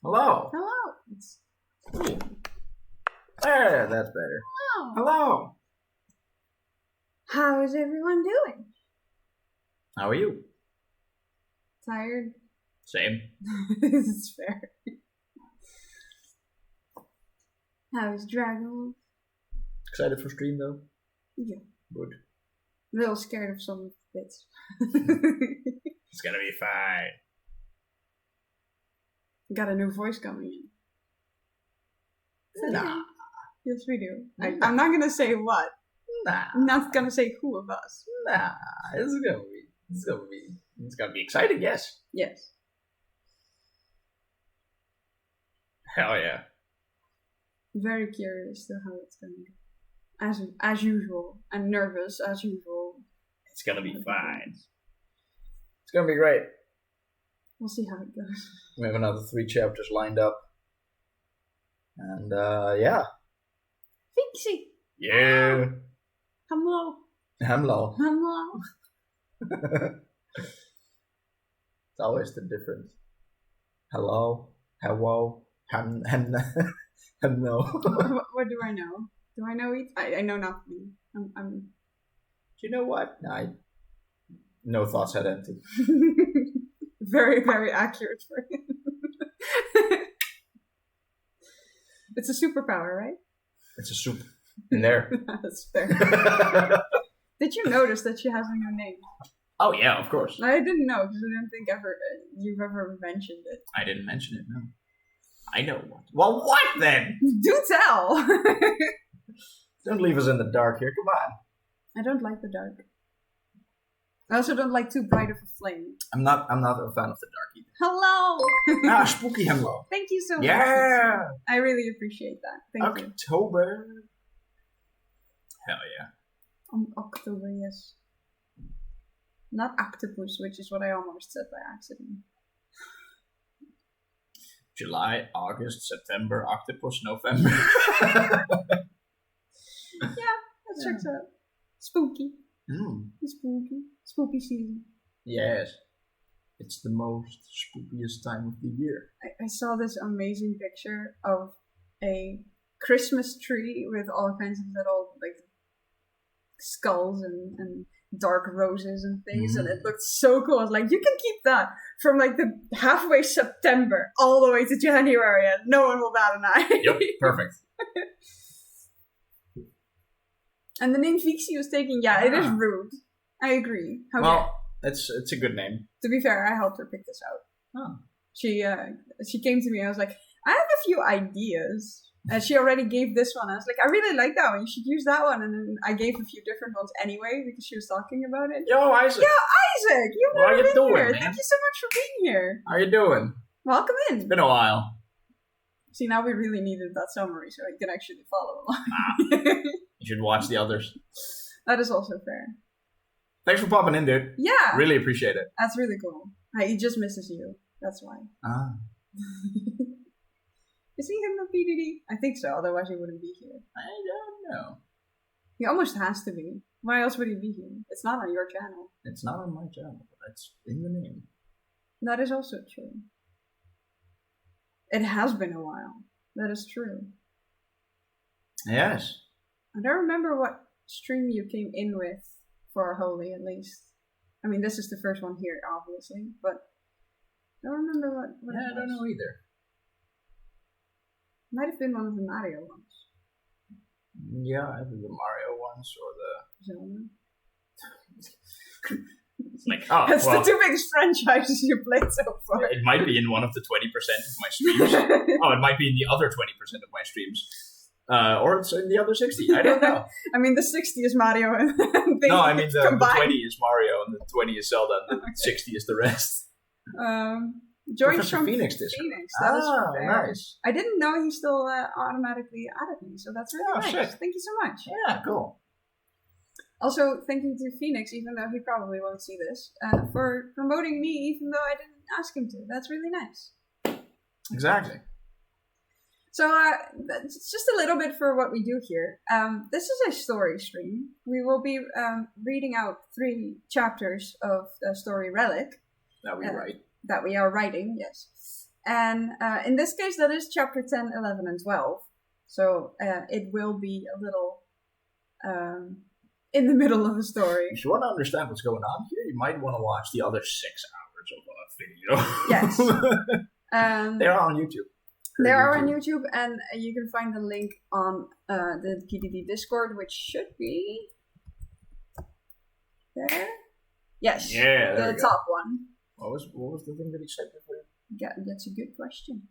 Hello. Hello. There, that's better. Hello. Hello. How is everyone doing? How are you? Tired? Same. This is fair. How is Dragon? Excited for stream though? Yeah. Good. A little scared of some bits. It's gonna be fine. Got a new voice coming in. Nah. Yes, we do. Nah. I'm not gonna say what. Nah. I'm not gonna say who of us. Nah. It's gonna be exciting, yes. Yes. Hell yeah. Very curious to how it's gonna go. As usual. I'm nervous as usual. It's gonna be fine. It's gonna be great. We'll see how it goes. We have another 3 chapters lined up. And yeah. Fixie! Yeah. Hello. Hello. Hello. It's always the difference. Hello. Hello. Hello. What do I know? Do I know it? I know nothing. I'm Do you know what? No thoughts had entered. very, very accurate for him. It's a superpower, right? It's a soup in there. That's fair. Did you notice that she has a new name? Oh yeah, of course. I didn't know because I didn't think you've ever mentioned it. I didn't mention it, no. I know what. Well, what then? Do tell! Don't leave us in the dark here. Come on. I don't like the dark. I also don't like too bright of a flame. I'm not a fan of the dark either. Hello! Spooky hello. Thank you so much. Yeah! I really appreciate that. Thank you. October. Hell yeah. October, yes. Not octopus, which is what I almost said by accident. July, August, September, octopus, November. Yeah, that checks out. Spooky. Mm. Spooky season. Yes. It's the most spookiest time of the year. I saw this amazing picture of a Christmas tree with all kinds of little like skulls and dark roses and things, and it looked so cool. I was like, you can keep that from like the halfway September all the way to January, and no one will bat an eye. Yep, perfect. And the name Fixie was taken. Yeah, it is rude. I agree. Well, it's a good name. To be fair, I helped her pick this out. Oh. She came to me and I was like, I have a few ideas. And she already gave this one. I was like, I really like that one. You should use that one. And then I gave a few different ones anyway because she was talking about it. Yo, Isaac. Yo, Isaac! You've How never you been doing, here. man? Thank you so much for being here. How you doing? Welcome in. It's been a while. See, now we really needed that summary so I can actually follow along. You should watch the others. That is also fair. Thanks for popping in, dude. Yeah. Really appreciate it. That's really cool. He just misses you. That's why. Ah. Is he in the PDD? I think so, otherwise he wouldn't be here. I don't know. He almost has to be. Why else would he be here? It's not on your channel. It's not on my channel, but it's in the name. That is also true. It has been a while. That is true. Yes. I don't remember what stream you came in with for Holy, at least. I mean, this is the first one here, obviously, but I don't remember what I don't know either. Might have been one of the Mario ones. Yeah, either the Mario ones or the... Zelda. It's like, oh, That's well, the two biggest franchises you played so far. it might be in one of the 20% of my streams. Oh, it might be in the other 20% of my streams. Or it's in the other 60. I don't know. I mean, the 60 is Mario and No, I mean the combined. 20 is Mario and the 20 is Zelda and the 60 is the rest. Joined Professor from Phoenix this Phoenix. That is fair. Nice. I didn't know he still automatically added me, so that's really nice. Shit. Thank you so much. Yeah, cool. Also, thank you to Phoenix, even though he probably won't see this, for promoting me, even though I didn't ask him to. That's really nice. Exactly. So, it's just a little bit for what we do here. This is a story stream. We will be reading out 3 chapters of the story Relic. That we write. That we are writing, yes. And in this case, that is chapter 10, 11, and 12. So it will be a little in the middle of a story. If you want to understand what's going on here, you might want to watch the other 6 hours of video. Yes. They're on YouTube. They are on YouTube, and you can find the link on the PDD Discord, which should be there. Yes. Yeah, the top one. What was the thing that he said before? Yeah, that's a good question.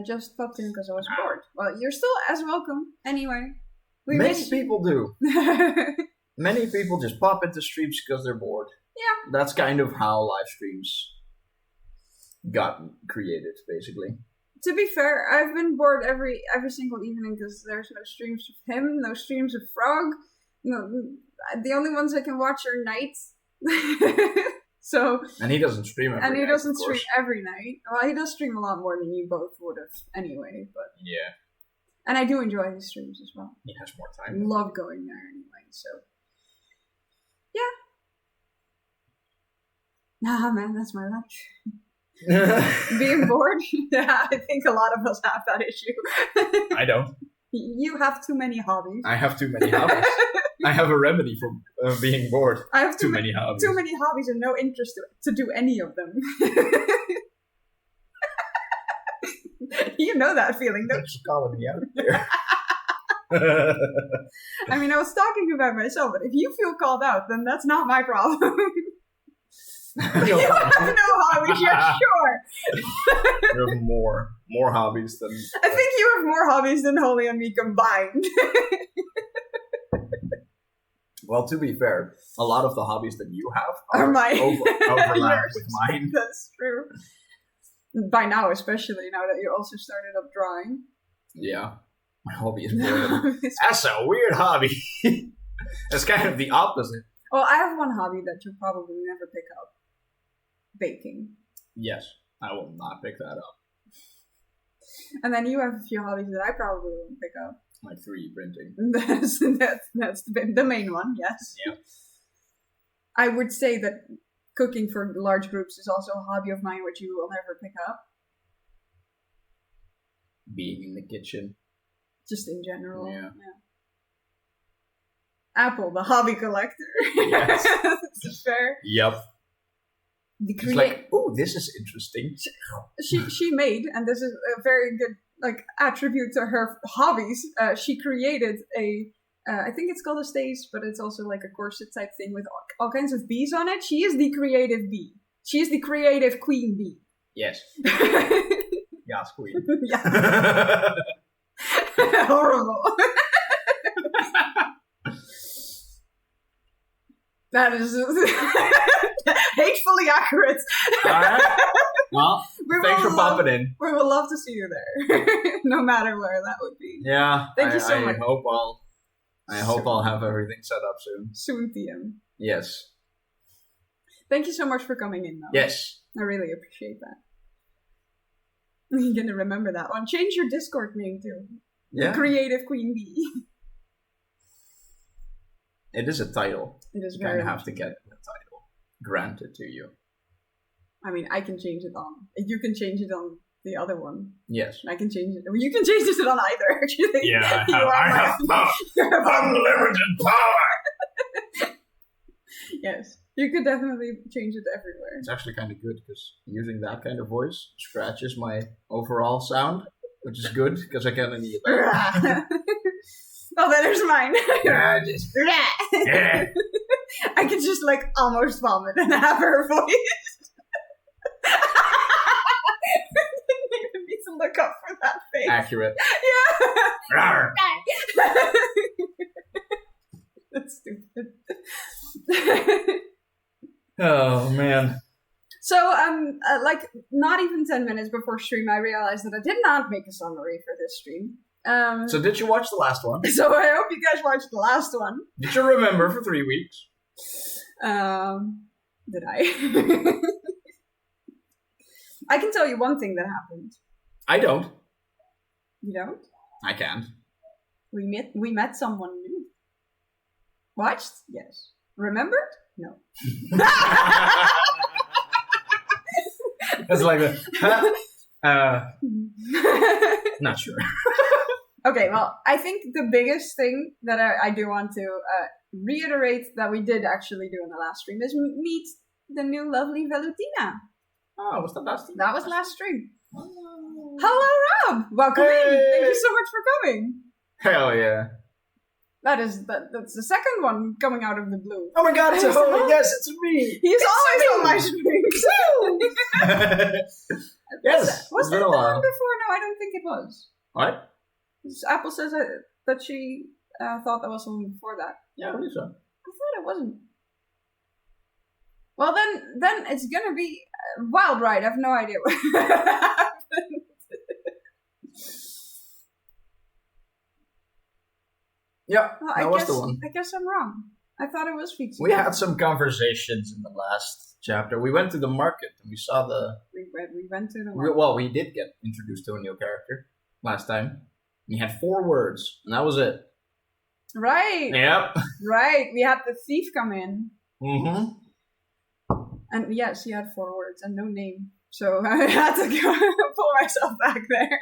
Just popped in because I was bored. Well, you're still as welcome anyway. Many people do. Many people just pop into streams because they're bored. Yeah. That's kind of how live streams got created, basically. To be fair, I've been bored every single evening because there's no streams of him, no streams of Frog. No, the only ones I can watch are nights. So. And he doesn't stream every night. And he doesn't stream every night. Well, he does stream a lot more than you both would have anyway. But yeah. And I do enjoy his streams as well. He has more time. Love going there anyway. So. Yeah. Nah, man, that's my life. Being bored? Yeah, I think a lot of us have that issue. I don't. You have too many hobbies. I have too many hobbies. I have a remedy for being bored. I have too many hobbies. Too many hobbies and no interest to do any of them. You know that feeling, don't you? Just calling me out here. I mean, I was talking about myself, but if you feel called out, then that's not my problem. You have no hobbies, yeah, sure. You have more hobbies than... I think you have more hobbies than Holly and me combined. Well, to be fair, a lot of the hobbies that you have are overlap with mine. That's true. By now, especially, now that you also started up drawing. Yeah. My hobby is boredom. That's a weird hobby. It's kind of the opposite. Well, I have one hobby that you'll probably never pick up. Baking. Yes, I will not pick that up. And then you have a few hobbies that I probably won't pick up. Like 3D printing. That's the main one, yes. Yeah. I would say that cooking for large groups is also a hobby of mine, which you will never pick up. Being in the kitchen. Just in general. Yeah. Apple, the hobby collector. Yes. That's fair. Yep. It's like, oh, this is interesting. She made, and this is a very good attribute to her hobbies. She created I think it's called a stays, but it's also like a corset type thing with all kinds of bees on it. She is the creative bee. She is the creative queen bee. Yes. Yes, queen. Yeah. Horrible. That is hatefully accurate. Alright. Well, thanks for popping in. We would love to see you there. No matter where that would be. Yeah. Thank you so much. I hope I'll have everything set up soon. Soon, TM. Yes. Thank you so much for coming in, though. Yes. I really appreciate that. You're gonna remember that one. Change your Discord name, too. Yeah. Creative Queen Bee. It is a title. It is very. You kind of have to get the title granted to you. I mean, I can change it on. You can change it on the other one. Yes. I can change it. You can change it on either, actually. Yeah, I have power. Unlimited power. Yes. You could definitely change it everywhere. It's actually kind of good because using that kind of voice scratches my overall sound, which is good because I kind of need it. Oh, there's mine. Yeah, just... yeah. I can just almost vomit and have her voice. You need to look up for that face. Accurate. Yeah. That's stupid. Oh man. So not even 10 minutes before stream, I realized that I did not make a summary for this stream. So did you watch the last one? So I hope you guys watched the last one. Did you remember for 3 weeks? Did I? I can tell you one thing that happened. I don't. You don't? I can't. We met someone new. Watched? Yes. Remembered? No. It's like, not sure. Okay, well, I think the biggest thing that I do want to reiterate that we did actually do in the last stream is meet the new lovely Valentina. Oh, was that last stream? That was last stream. Oh. Hello, Rob! Welcome in. Thank you so much for coming. Hell yeah. That's the second one coming out of the blue. Oh my god, it's a Holy. Yes, it's me. He's always on my streams. Yes. Was that the one before? No, I don't think it was. What? Apple says that she thought that was one before that. Yeah, I believe so. I thought it wasn't. Well, then it's gonna be Wild Ride. I have no idea what happened. Yeah, Well, that was the one. I guess I'm wrong. I thought it was Feet. We had some conversations in the last chapter. We went to the market and we saw the... We went to the market. Well, we did get introduced to a new character last time. He had 4 words, and that was it. Right. Yep. Right. We had the thief come in. Mm-hmm. And yes, he had 4 words and no name. So I had to pull myself back there.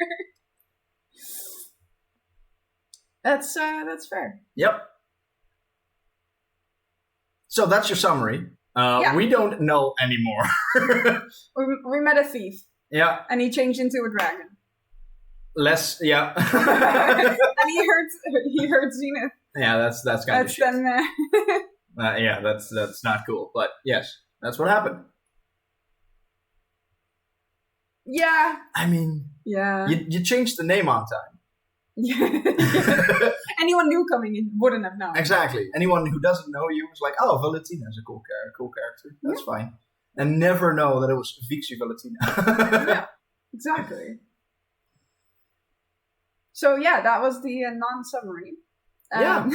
That's fair. Yep. So that's your summary. Yeah. We don't know anymore. We met a thief. Yeah. And he changed into a dragon. Yeah. And he hurt Zenith. Yeah, that's kind of shit. Then, Yeah, that's not cool. But yes, that's what happened. Yeah. I mean, yeah. You changed the name on time. Anyone new coming in wouldn't have known. Exactly. Anyone who doesn't know you was like, oh, Valentina is a cool character. That's fine. And never know that it was Vixie Valentina. Yeah, exactly. So yeah, that was the non-summary. Yeah,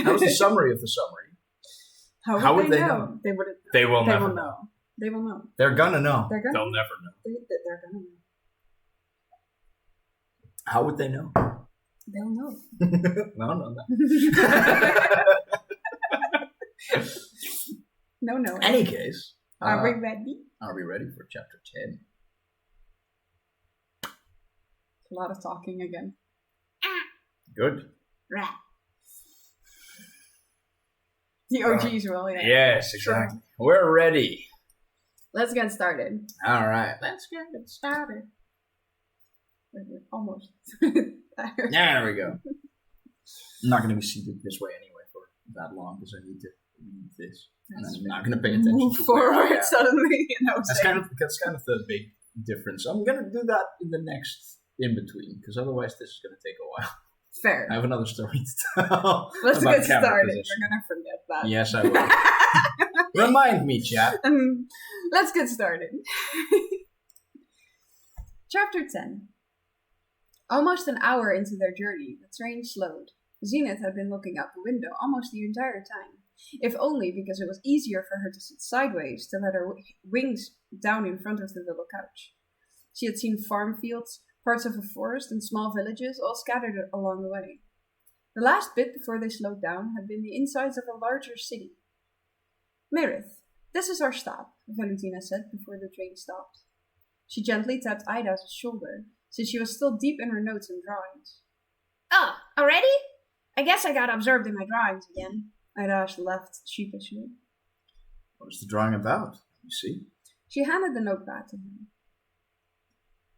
that was the summary of the summary. How would they know? They wouldn't. They will never know. They will know. They're gonna know. They'll never know. They're gonna know. How would they know? They'll know. No. No. Any case. Are we ready? Are we ready for chapter 10? A lot of talking again. Good. The OGs will, yeah. Yes, exactly. We're ready. Let's get started. All right. Let's get it started. Almost. There we go. I'm not going to be seated this way anyway for that long because I need to read this. And I'm not going to pay attention Move to forward suddenly. That's kind of the big difference. I'm going to do that in the next in between because otherwise this is going to take a while. Fair. I have another story to tell. Let's get started. Position. You're going to forget that. Yes, I will. Remind me, chat. Let's get started. Chapter 10. Almost an hour into their journey, the train slowed. Zenith had been looking out the window almost the entire time, if only because it was easier for her to sit sideways to let her wings down in front of the little couch. She had seen farm fields, parts of a forest, and small villages all scattered along the way. The last bit before they slowed down had been the insides of a larger city. Mirith, this is our stop, Valentina said before the train stopped. She gently tapped Ida's shoulder, since she was still deep in her notes and drawings. Oh, already? I guess I got absorbed in my drawings again. Ida laughed sheepishly. What's the drawing about? You see? She handed the notepad to him.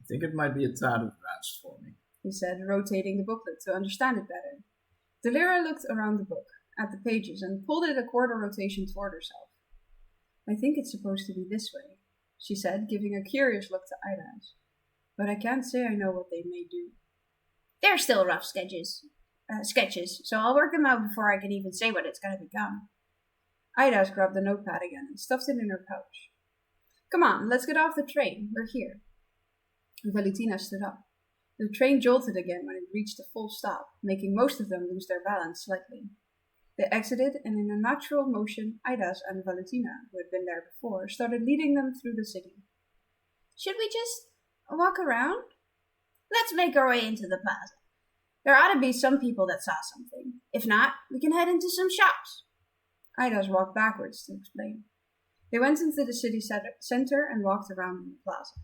I think it might be a tad advanced for me, he said, rotating the booklet to understand it better. Delira looked around the book, at the pages, and pulled it a quarter rotation toward herself. I think it's supposed to be this way, she said, giving a curious look to Ida's. But I can't say I know what they may do. They're still rough sketches, so I'll work them out before I can even say what it's going to become. Ida's grabbed the notepad again and stuffed it in her pouch. Come on, let's get off the train. We're here. Valentina stood up. The train jolted again when it reached a full stop, making most of them lose their balance slightly. They exited, and in a natural motion, Ida's and Valentina, who had been there before, started leading them through the city. Should we just walk around? Let's make our way into the plaza. There ought to be some people that saw something. If not, we can head into some shops. Ida's walked backwards to explain. They went into the city center and walked around in the plaza.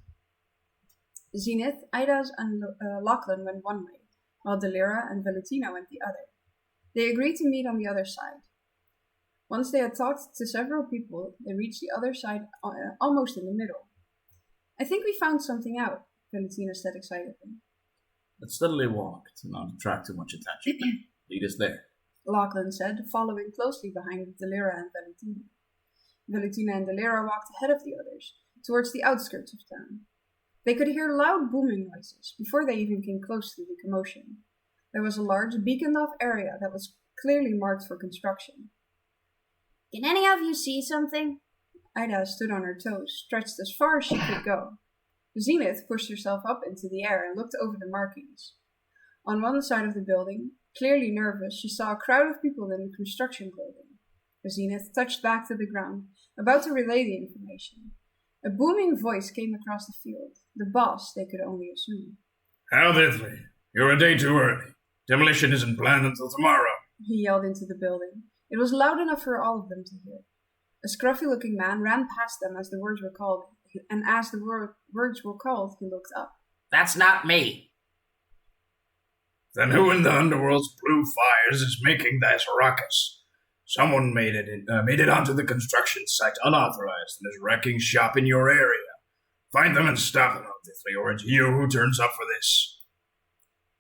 Zenith, Idas, and Lachlan went one way, while Delira and Valentina went the other. They agreed to meet on the other side. Once they had talked to several people, they reached the other side almost in the middle. I think we found something out, Valentina said excitedly. Let's steadily walk to not attract too much attention. Lead us there, Lachlan said, following closely behind Delira and Valentina. Valentina and Delira walked ahead of the others, towards the outskirts of town. They could hear loud booming noises before they even came close to the commotion. There was a large beaconed-off area that was clearly marked for construction. Can any of you see something? Ida stood on her toes, stretched as far as she could go. Zenith pushed herself up into the air and looked over the markings. On one side of the building, clearly nervous, she saw a crowd of people in construction clothing. Zenith touched back to the ground, about to relay the information. A booming voice came across the field. The boss, they could only assume. How Dithley? You're a day too early. Demolition isn't planned until tomorrow. He yelled into the building. It was loud enough for all of them to hear. A scruffy-looking man ran past them as the words were called, and as the words were called, he looked up. That's not me. Then who in the underworld's blue fires is making this ruckus? Someone made it onto the construction site unauthorized and is wrecking shop in your area. Find them and stop them, Dithley, or it's you who turns up for this.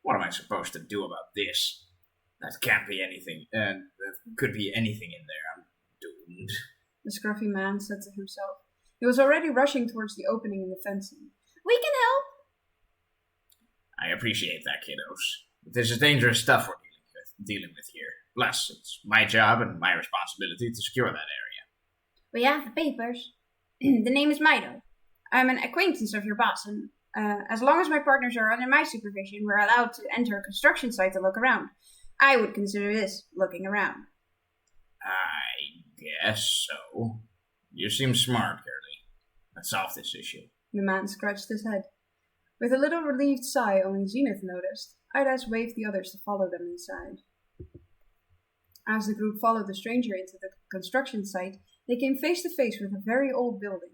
What am I supposed to do about this? That can't be anything. There could be anything in there. I'm doomed. The scruffy man said to himself. He was already rushing towards the opening in the fencing. We can help. I appreciate that, kiddos. But this is dangerous stuff we're dealing with here. Plus, it's my job and my responsibility to secure that area. We have the papers. The name is Mido. I'm an acquaintance of your boss, and as long as my partners are under my supervision, we're allowed to enter a construction site to look around. I would consider this looking around. I guess so. You seem smart, Curly. Let's solve this issue. The man scratched his head. With a little relieved sigh only Zenith noticed, Idas waved the others to follow them inside. As the group followed the stranger into the construction site, they came face to face with a very old building.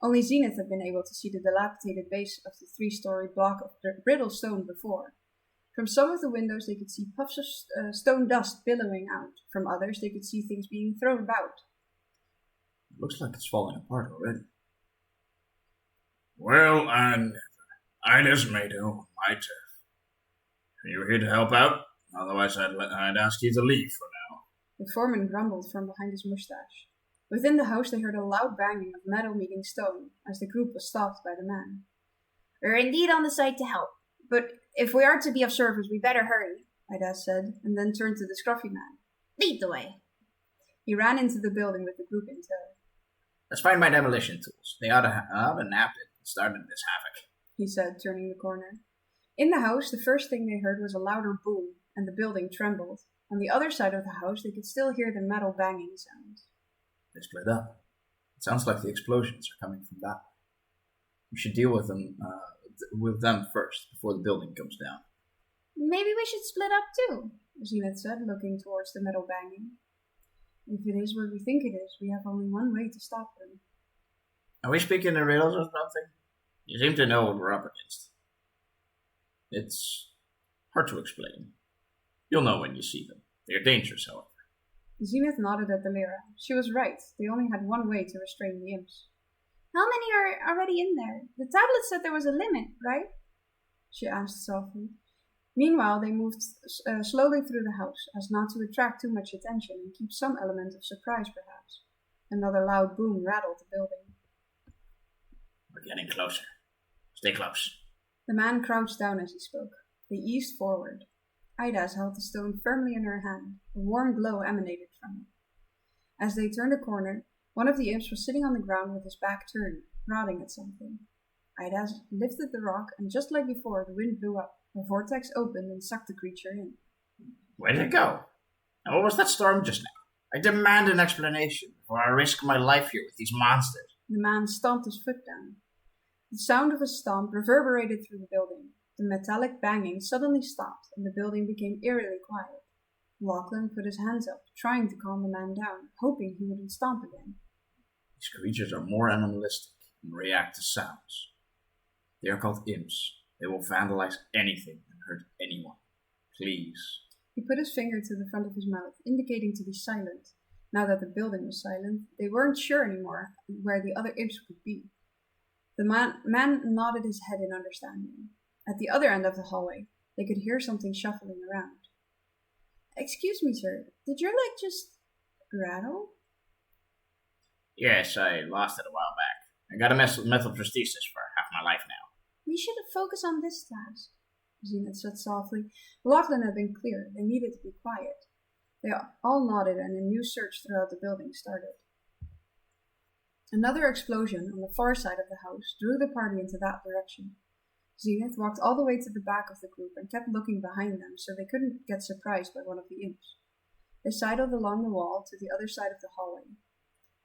Only Zenith had been able to see the dilapidated base of the 3-story block of brittle stone before. From some of the windows they could see puffs of stone dust billowing out. From others they could see things being thrown about. It looks like it's falling apart already. Well, I just made it on my turf. Are you here to help out? Otherwise I'd ask you to leave for now. The foreman grumbled from behind his mustache. Within the house they heard a loud banging of metal meeting stone as the group was stopped by the man. We're indeed on the site to help, but if we are to be of service, we better hurry, Ida said, and then turned to the scruffy man. Lead the way. He ran into the building with the group in tow. Let's find my demolition tools. They ought to have napped it and started this havoc, he said, turning the corner. In the house, the first thing they heard was a louder boom, and the building trembled. On the other side of the house, they could still hear the metal banging sounds. They split up. It sounds like the explosions are coming from that way. We should deal with them first, before the building comes down. Maybe we should split up too, Zenith said, looking towards the metal banging. If it is what we think it is, we have only one way to stop them. Are we speaking in riddles or something? You seem to know what we're up against. It's hard to explain. You'll know when you see them. They're dangerous, however. Zenith nodded at Delira. She was right. They only had one way to restrain the imps. How many are already in there? The tablet said there was a limit, right? She asked softly. Meanwhile, they moved slowly through the house, as not to attract too much attention and keep some element of surprise, perhaps. Another loud boom rattled the building. We're getting closer. Stay close. The man crouched down as he spoke. They eased forward. Idas held the stone firmly in her hand. A warm glow emanated from it. As they turned a corner, one of the imps was sitting on the ground with his back turned, prodding at something. Idas lifted the rock, and just like before, the wind blew up. A vortex opened and sucked the creature in. Where did it go? And what was that storm just now? I demand an explanation before I risk my life here with these monsters. The man stomped his foot down. The sound of his stomp reverberated through the building. The metallic banging suddenly stopped, and the building became eerily quiet. Lachlan put his hands up, trying to calm the man down, hoping he wouldn't stomp again. These creatures are more animalistic and react to sounds. They are called imps. They will vandalize anything and hurt anyone. Please. He put his finger to the front of his mouth, indicating to be silent. Now that the building was silent, they weren't sure anymore where the other imps could be. The man nodded his head in understanding. At the other end of the hallway, they could hear something shuffling around. Excuse me, sir, did your leg just rattle? Yes, I lost it a while back. I got a metal prosthesis for half my life now. We should have focused on this task, Zenith said softly. Lachlan had been clear. They needed to be quiet. They all nodded, and a new search throughout the building started. Another explosion on the far side of the house drew the party into that direction. Zenith walked all the way to the back of the group and kept looking behind them so they couldn't get surprised by one of the imps. They sidled along the wall to the other side of the hallway.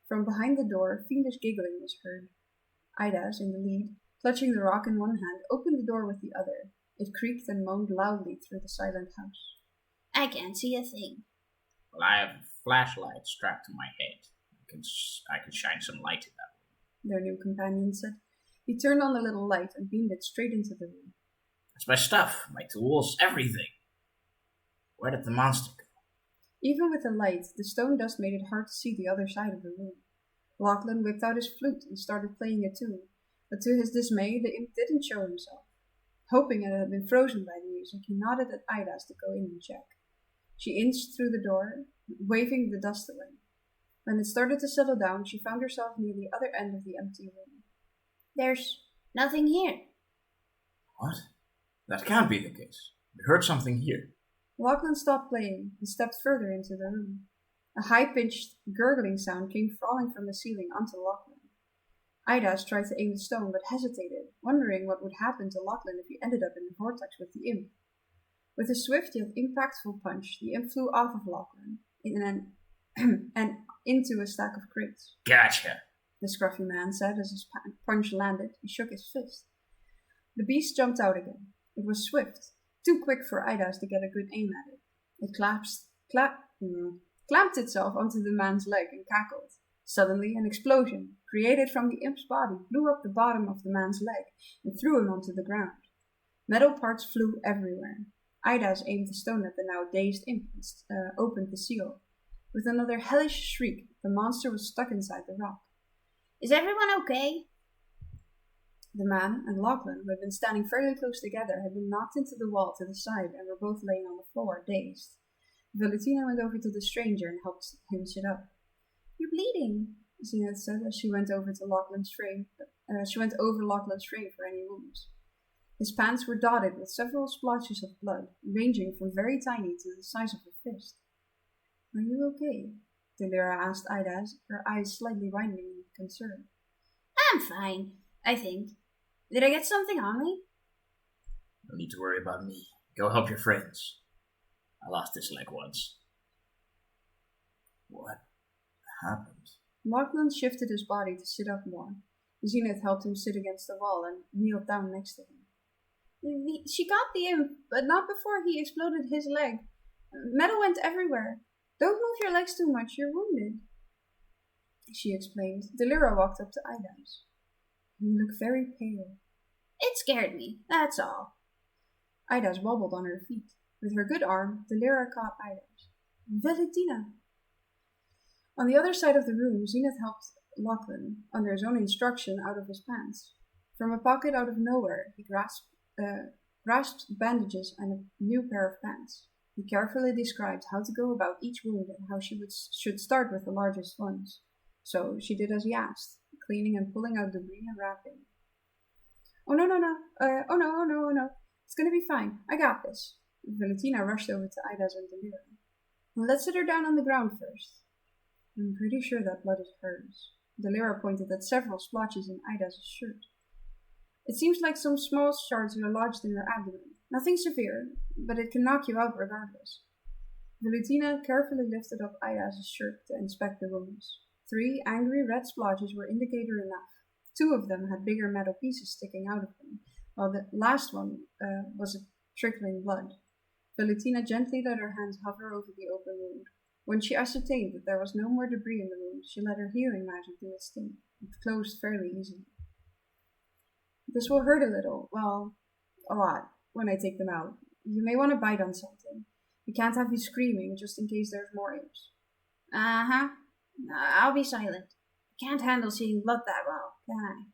From behind the door, fiendish giggling was heard. Idas, in the lead, clutching the rock in one hand, opened the door with the other. It creaked and moaned loudly through the silent house. I can't see a thing. Well, I have a flashlight strapped to my head. I can shine some light in that room. Their new companion said. He turned on the little light and beamed it straight into the room. That's my stuff, my tools, everything. Where did the monster go? Even with the light, the stone dust made it hard to see the other side of the room. Lachlan whipped out his flute and started playing a tune, but to his dismay, the imp didn't show himself. Hoping it had been frozen by the music, he nodded at Idas to go in and check. She inched through the door, waving the dust away. When it started to settle down, she found herself near the other end of the empty room. There's nothing here. What? That can't be the case. We heard something here. Lachlan stopped playing and stepped further into the room. A high-pitched, gurgling sound came falling from the ceiling onto Lachlan. Idas tried to aim the stone but hesitated, wondering what would happen to Lachlan if he ended up in the vortex with the imp. With a swift yet impactful punch, the imp flew off of Lachlan and into a stack of crates. Gotcha, the scruffy man said as his punch landed. He shook his fist. The beast jumped out again. It was swift, too quick for Idas to get a good aim at it. It clamped itself onto the man's leg and cackled. Suddenly, an explosion, created from the imp's body, blew up the bottom of the man's leg and threw him onto the ground. Metal parts flew everywhere. Idas aimed the stone at the now dazed imp and opened the seal. With another hellish shriek, the monster was stuck inside the rock. Is everyone okay? The man and Lachlan, who had been standing fairly close together, had been knocked into the wall to the side and were both laying on the floor, dazed. Valentina went over to the stranger and helped him sit up. You're bleeding, Zenith said as she went over Lachlan's frame for any wounds. His pants were dotted with several splotches of blood, ranging from very tiny to the size of a fist. Are you okay? Delira asked Idas, her eyes slightly widening in concern. I'm fine, I think. Did I get something on me? No need to worry about me. Go help your friends. I lost this leg once. What happened? Lachlan shifted his body to sit up more. Zenith helped him sit against the wall and kneeled down next to him. She got the imp, but not before he exploded his leg. Metal went everywhere. Don't move your legs too much, you're wounded, she explained. Delira walked up to Idas. You look very pale. It scared me, that's all. Idas wobbled on her feet. With her good arm, Delira caught Idas. Valentina! On the other side of the room, Zenith helped Lachlan, under his own instruction, out of his pants. From a pocket out of nowhere, he grasped bandages and a new pair of pants. He carefully described how to go about each wound and how she should start with the largest ones. So she did as he asked, cleaning and pulling out debris and wrapping. Oh no. It's gonna be fine. I got this. Valentina rushed over to Idas and Delira. Well, let's sit her down on the ground first. I'm pretty sure that blood is hers. Delira pointed at several splotches in Idas' shirt. It seems like some small shards are lodged in her abdomen. Nothing severe, but it can knock you out regardless. Valentina carefully lifted up Idas' shirt to inspect the wounds. 3 angry red splotches were indicator enough. 2 of them had bigger metal pieces sticking out of them, while the last one was trickling blood. Valentina gently let her hands hover over the open wound. When she ascertained that there was no more debris in the wound, she let her healing magic do its thing. It closed fairly easily. This will hurt a little. Well, a lot when I take them out. You may want to bite on something. We can't have you screaming just in case there's more imps. Uh-huh. I'll be silent. I can't handle seeing blood that well, can I?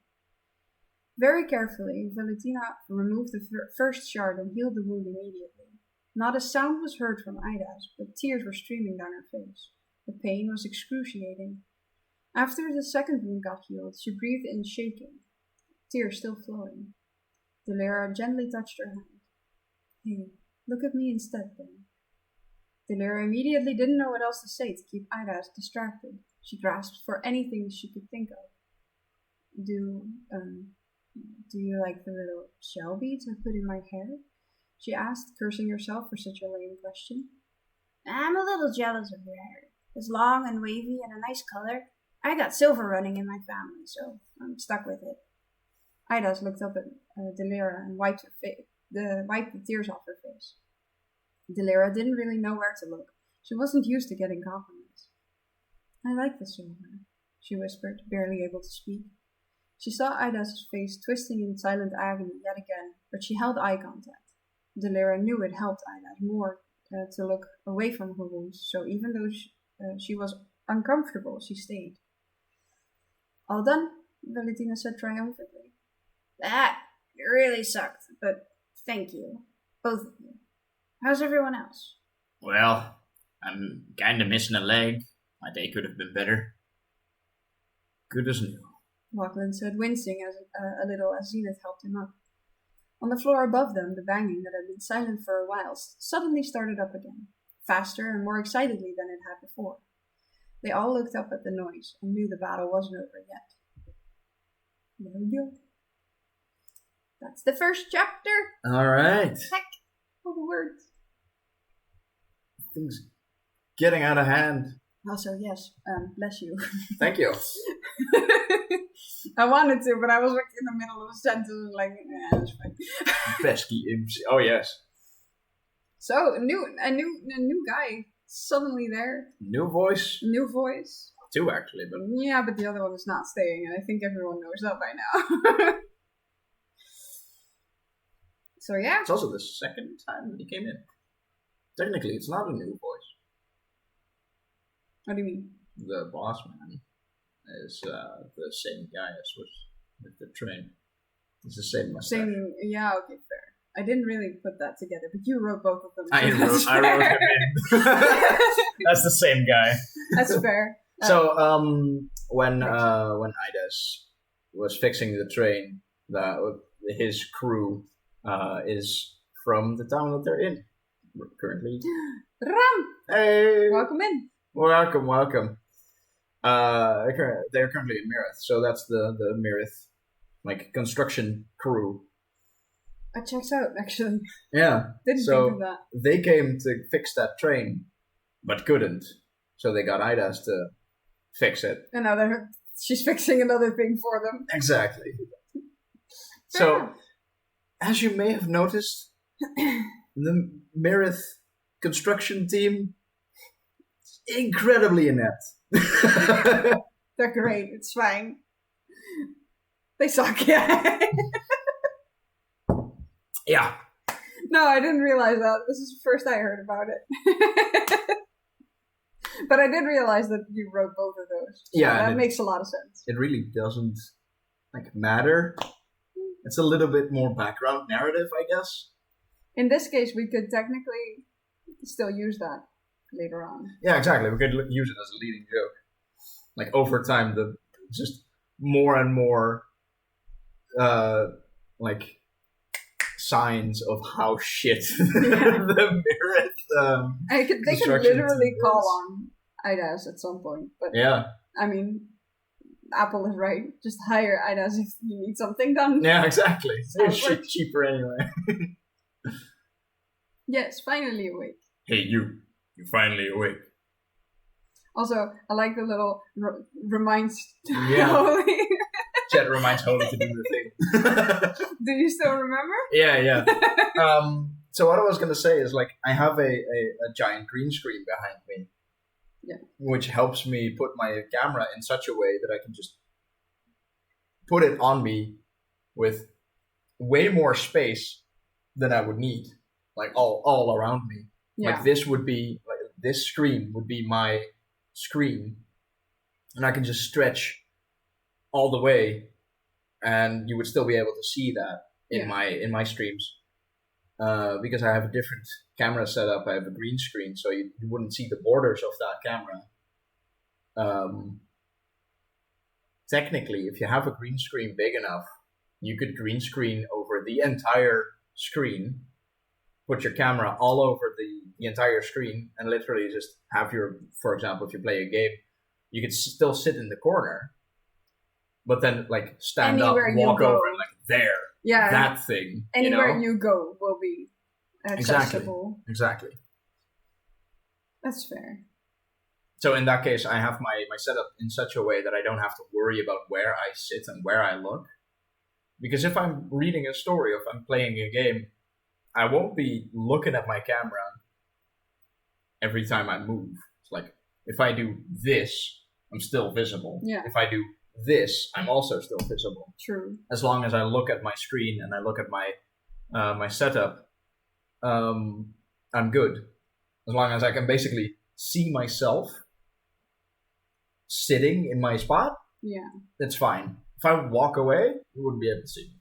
Very carefully, Valentina removed the first shard and healed the wound immediately. Not a sound was heard from Ida's, but tears were streaming down her face. The pain was excruciating. After the second wound got healed, she breathed in shaking, tears still flowing. Delira gently touched her hand. Hey, look at me instead, then. Delira immediately didn't know what else to say to keep Ida distracted. She grasped for anything she could think of. Do you like the little shell beads I put in my hair? She asked, cursing herself for such a lame question. I'm a little jealous of your hair. It's long and wavy and a nice color. I got silver running in my family, so I'm stuck with it. Idas looked up at Delira and wiped the tears off her face. Delira didn't really know where to look. She wasn't used to getting compliments. I like the silver, she whispered, barely able to speak. She saw Ida's face twisting in silent agony yet again, but she held eye contact. Delira knew it helped Ida more to look away from her wounds, so even though she was uncomfortable, she stayed. All done, Valentina said triumphantly. That really sucked, but thank you, both of you. How's everyone else? Well, I'm kinda missing a leg. My day could have been better. Good as new. Lachlan said, wincing a little as Zenith helped him up. On the floor above them, the banging that had been silent for a while suddenly started up again, faster and more excitedly than it had before. They all looked up at the noise and knew the battle wasn't over yet. There we go. That's the first chapter. All right. Heck, all the words. Things getting out of hand. Also, yes, bless you. Thank you. I wanted to, but I was like in the middle of a sentence, like, that's fine. Pesky imps. Oh yes. So a new guy suddenly there. New voice. New voice. Two actually, but yeah, but the other one is not staying, and I think everyone knows that by now. So yeah. It's also the second time that he came in. Technically, it's not a new voice. What do you mean? The boss man is the same guy as with the train. It's the same mustache. Yeah, okay, fair. I didn't really put that together, but you wrote both of them. I wrote him in. That's the same guy. That's fair. So when Idas was fixing the train, his crew is from the town that they're in currently. Ram! Hey! Welcome in. Welcome. They're currently in Mirith, so that's the Mirith construction crew. That checks out, actually. Yeah. Didn't think of that. They came to fix that train, but couldn't. So they got Idas to fix it. She's fixing another thing for them. Exactly. So, as you may have noticed, the Mirith construction team is incredibly inept. They're great. It's fine. They suck, yeah. Yeah. No, I didn't realize that. This is the first I heard about it. But I did realize that you wrote both of those. So yeah. That makes a lot of sense. It really doesn't matter. It's a little bit more background narrative, I guess. In this case, we could technically still use that later on. Yeah, exactly. We could use it as a leading joke. Over time, just more and more signs of how shit the Mirith they could literally call on Idas at some point. But yeah. I mean, Apple is right. Just hire Idas if you need something done. Yeah, exactly. It's cheaper anyway. Yes, finally awake. Hey, you're finally awake. Also, I like the little reminds Holy. Chat reminds Holy to do the thing. Do you still remember? Yeah. So what I was going to say is, I have a giant green screen behind me. Yeah. Which helps me put my camera in such a way that I can just put it on me with way more space than I would need, like all around me. Yeah. Like this screen would be my screen, and I can just stretch all the way, and you would still be able to see that in my streams. Because I have a different camera setup, I have a green screen, so you wouldn't see the borders of that camera. Technically, if you have a green screen big enough, you could green screen over the entire screen, put your camera all over the entire screen, and literally just have for example, if you play a game, you could still sit in the corner, but then like stand Anywhere up, walk you go. over, and like there. Yeah. That thing. Anywhere you go will be accessible. Exactly. That's fair. So in that case, I have my setup in such a way that I don't have to worry about where I sit and where I look. Because if I'm reading a story, or if I'm playing a game, I won't be looking at my camera every time I move. It's like, if I do this, I'm still visible. Yeah. If I do this, I'm also still visible. True. As long as I look at my screen and I look at my setup, I'm good. As long as I can basically see myself sitting in my spot, that's fine. If I walk away, you wouldn't be able to see me.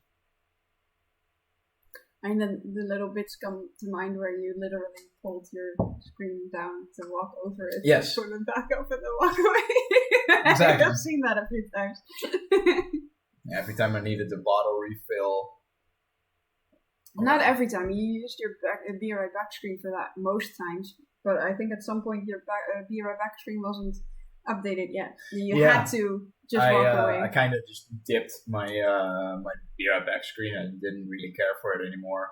And then the little bits come to mind where you literally pulled your screen down to walk over it. Yes. Put it back up and then walk away. Exactly. I've seen that a few times. Every time I needed a bottle refill. Not every time. You used your Be Right Back screen for that most times. But I think at some point your Be Right Back screen wasn't updated yet. You had to just walk away. I kind of just dipped my my Be Right Back screen. I didn't really care for it anymore.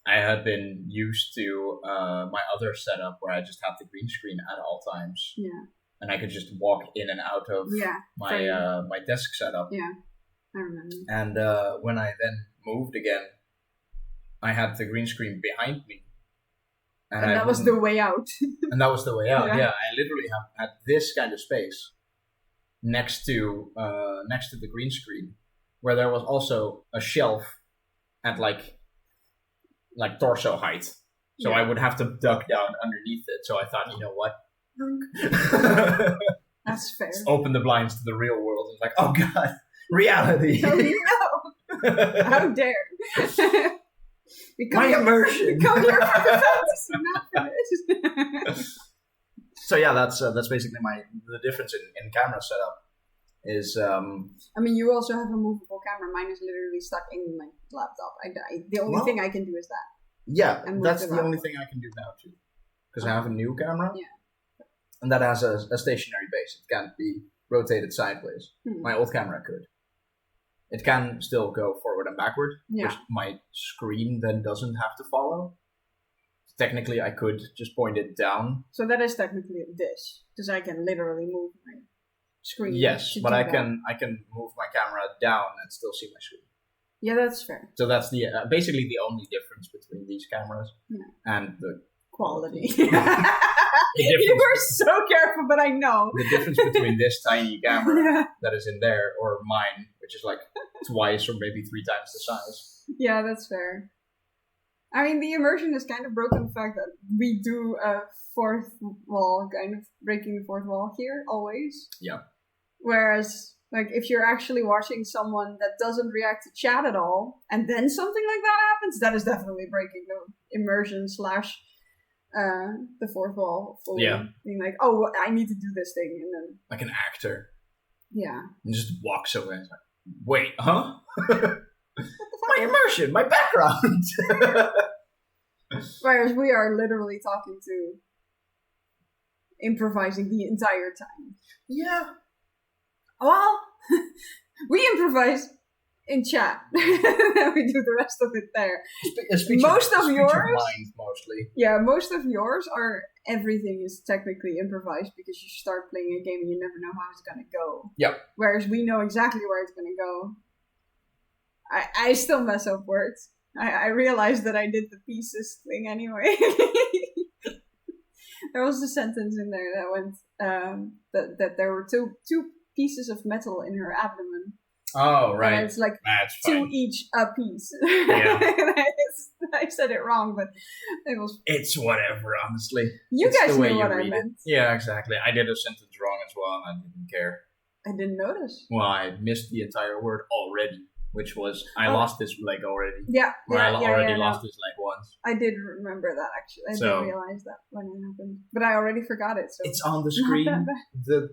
I had been used to my other setup where I just had the green screen at all times. Yeah. And I could just walk in and out of my desk setup. Yeah, I remember. And when I then moved again, I had the green screen behind me. And that was the way out. And that was the way out, yeah. I literally had this kind of space next to the green screen, where there was also a shelf at like torso height. So I would have to duck down underneath it. So I thought, you know what? That's fair. Just open the blinds to the real world. It's like, oh god, reality. Oh no! How dare! My immersion. Come here for the fantasy, not for this. So yeah, that's basically the difference in camera setup is. I mean, you also have a movable camera. Mine is literally stuck in my laptop. The only thing I can do is that. Yeah, that's the only thing I can do now too, because I have a new camera. Yeah. And that has a stationary base. It can't be rotated sideways. My old camera could. It can still go forward and backward, which my screen then doesn't have to follow. Technically, I could just point it down. So that is technically a dish, because I can literally move my screen. Yes, but I can move my camera down and still see my screen. Yeah, that's fair. So that's the basically the only difference between these cameras and the quality. You were so careful, but I know. The difference between this tiny camera that is in there or mine, which is like twice or maybe 3 times the size. Yeah, that's fair. I mean, the immersion is kind of broken the fact that we do a fourth wall, kind of breaking the fourth wall here, always. Yeah. Whereas, like, if you're actually watching someone that doesn't react to chat at all, and then something like that happens, that is definitely breaking the immersion / the fourth wall fully. Yeah. Being like, oh, I need to do this thing, and then... Like an actor. Yeah. And just walks away. It's like, wait, huh? My immersion, my background. Whereas we are literally talking to... improvising the entire time. Yeah. Well, we improvise in chat. We do the rest of it there. Most of yours, mostly. Yeah, most of yours are everything is technically improvised because you start playing a game and you never know how it's gonna go. Yep. Whereas we know exactly where it's gonna go. I still mess up words. I realized that I did the pieces thing anyway. There was a sentence in there that went that there were two pieces of metal in her abdomen. Oh, And right. it's like That's 2 fine. each a piece. Yeah. I said it wrong, but it was. It's whatever, honestly. You It's guys the way knew you what I read it. meant. Yeah, exactly. I did a sentence wrong as well, and I didn't care. I didn't notice. Well, I missed the entire word already, which was I Oh. lost this leg already. Yeah, Or I already no. lost this leg once. I did remember that actually. I So- did realize that when it happened, but I already forgot it. So It's on the not screen. that bad.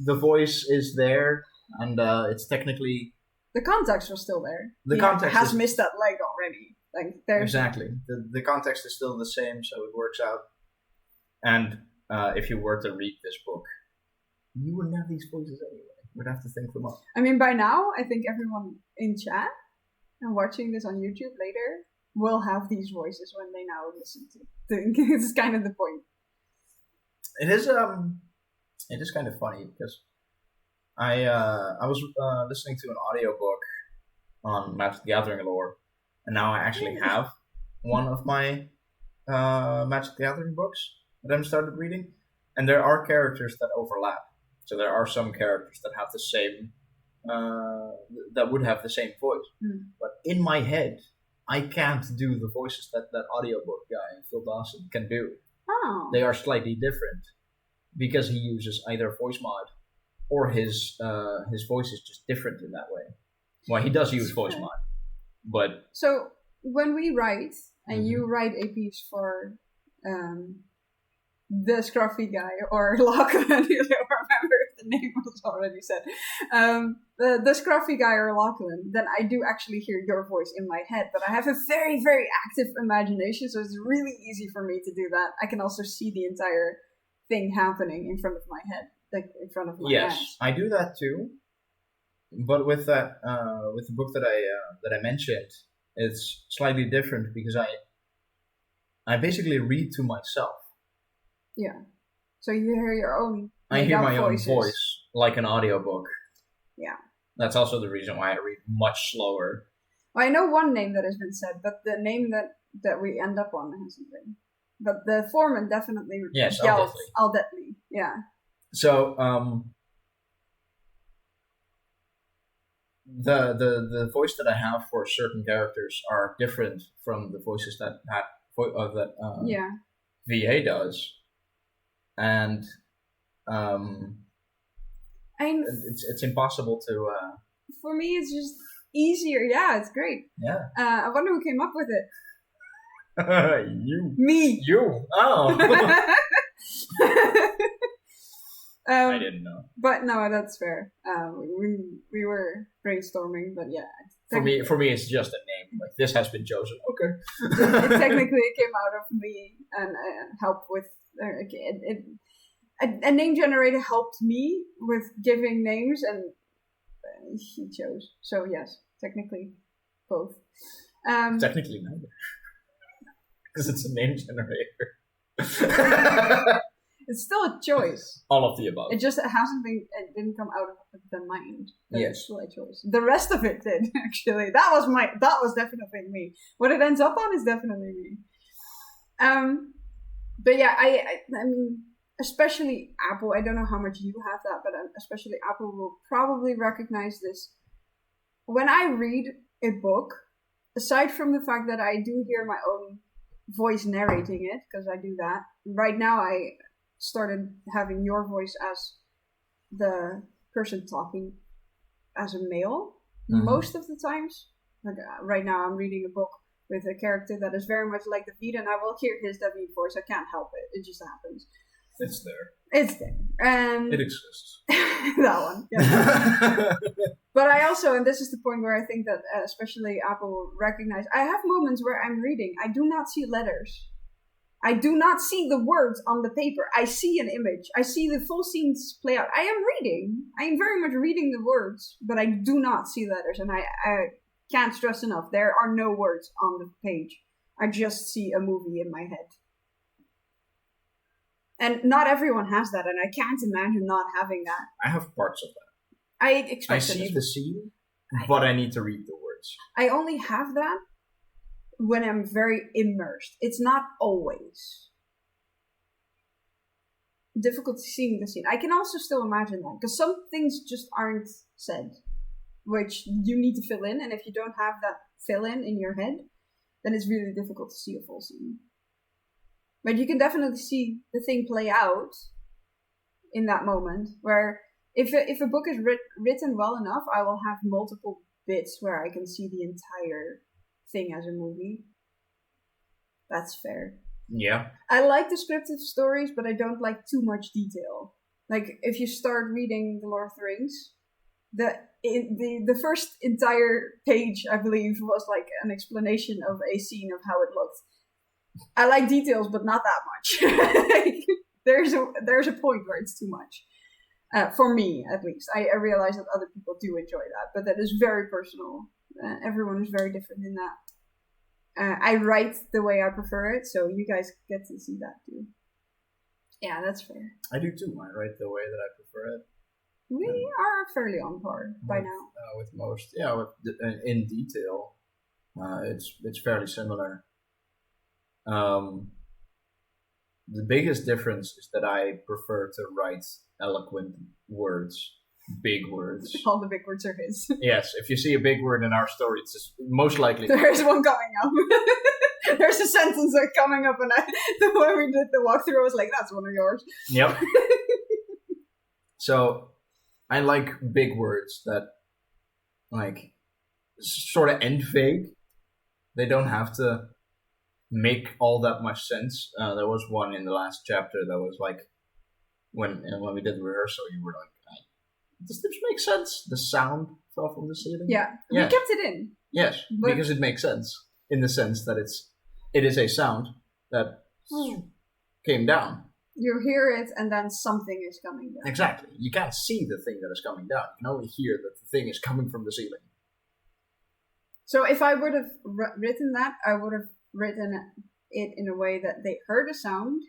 The voice is there, and it's technically The context was still there. The He context has is- missed that leg already. Like there's exactly the context is still the same, so it works out. And if you were to read this book, you wouldn't have these voices anyway. You'd have to think them up. I mean, by now, I think everyone in chat and watching this on YouTube later will have these voices when they now listen to it. It's kind of the point. It is kind of funny because I was listening to an audiobook on Magic the Gathering lore, and now I actually have one of my Magic the Gathering books that I've started reading, and there are characters that overlap. So there are some characters that have the same, that would have the same voice, but in my head, I can't do the voices that that audiobook guy Phil Dawson can do. Oh. They are slightly different because he uses either voice mod or his voice is just different in that way. Well, he does use voice mod, but So when we write, and Mhm. you write a piece for the scruffy guy or Lachlan, I don't remember if the name was already said, the scruffy guy or Lachlan, then I do actually hear your voice in my head. But I have a very, very active imagination, so it's really easy for me to do that. I can also see the entire thing happening in front of my head, like in front of my yes, eyes. I do that too. But with that, with the book that I mentioned, it's slightly different because I basically read to myself. Yeah. So you hear your own. I hear my voices. own voice like an audiobook. Yeah. That's also the reason why I read much slower. Well, I know one name that has been said, but the name that we end up on hasn't been. But the foreman definitely Yes, yelled Aldetley. Aldetley. Yeah. So the voice that I have for certain characters are different from the voices that Yeah. VA does, and it's impossible to For me, it's just easier. Yeah, it's great. yeah. I wonder who came up with it. you Me. oh I um, didn't know. but no, that's fair. We were brainstorming, but yeah. For me, it's just a name. Like this has been chosen. Okay. It technically came out of me and helped with a name generator helped me with giving names, and he chose. So yes, technically both. Technically neither, because it's a name generator. It's still a choice. All of the above. It just hasn't been. It didn't come out of the mind. But Yes. it's still a choice. The rest of it did actually. That was definitely me. What it ends up on is definitely me. But yeah, I mean, especially Apple. I don't know how much you have that, but especially Apple will probably recognize this. When I read a book, aside from the fact that I do hear my own voice narrating it, because I do that. Right now, I started having your voice as the person talking as a male. Mhm. Most of the times. Like right now, I'm reading a book with a character that is very much like David, and I will hear his David voice. I can't help it. It just happens. It's there. It's there. And It exists. that one. Yeah. But I also, and this is the point where I think that especially Apple will recognize, I have moments where I'm reading. I do not see letters. I do not see the words on the paper. I see an image. I see the full scenes play out. I am reading. I am very much reading the words, but I do not see letters. And I can't stress enough, there are no words on the page. I just see a movie in my head. And not everyone has that, and I can't imagine not having that. I have parts of that. I I expect see the scene, but I need to read the words. I only have that when I'm very immersed. It's not always difficult seeing the scene. I can also still imagine that, because some things just aren't said. which you need to fill in, and if you don't have that fill in your head, then it's really difficult to see a full scene. But you can definitely see the thing play out in that moment, where if a book is written well enough, I will have multiple bits where I can see the entire thing as a movie. That's fair. Yeah. I like descriptive stories, but I don't like too much detail. Like, if you start reading The Lord of the Rings, the first entire page, I believe, was like an explanation of a scene of how it looked. I like details, but not that much. Like, there's a point where it's too much. For me, at least. I realize that other people do enjoy that, but that is very personal. Everyone is very different in that. I write the way I prefer it, so you guys get to see that too. Yeah, that's fair. I do too. I write the way that I prefer it. We are fairly on par by now. With most, in detail, it's fairly similar. The biggest difference is that I prefer to write eloquent words, big words. All the big words are his. Yes, if you see a big word in our story, it's just most likely. There's one coming up. There's a sentence that's coming up, and when we did the walkthrough, I was like, "That's one of yours." Yep. So, I like big words that, like, sort of end vague. They don't have to make all that much sense. There was one in the last chapter that was like, when we did the rehearsal, you were like, does this make sense? The sound fell from the ceiling? Yeah. We kept it in. Yes, because it makes sense. In the sense that it is a sound that came down. You hear it, and then something is coming down. Exactly. You can't see the thing that is coming down. You can only hear that the thing is coming from the ceiling. So if I would have written that, I would have written it in a way that they heard a sound,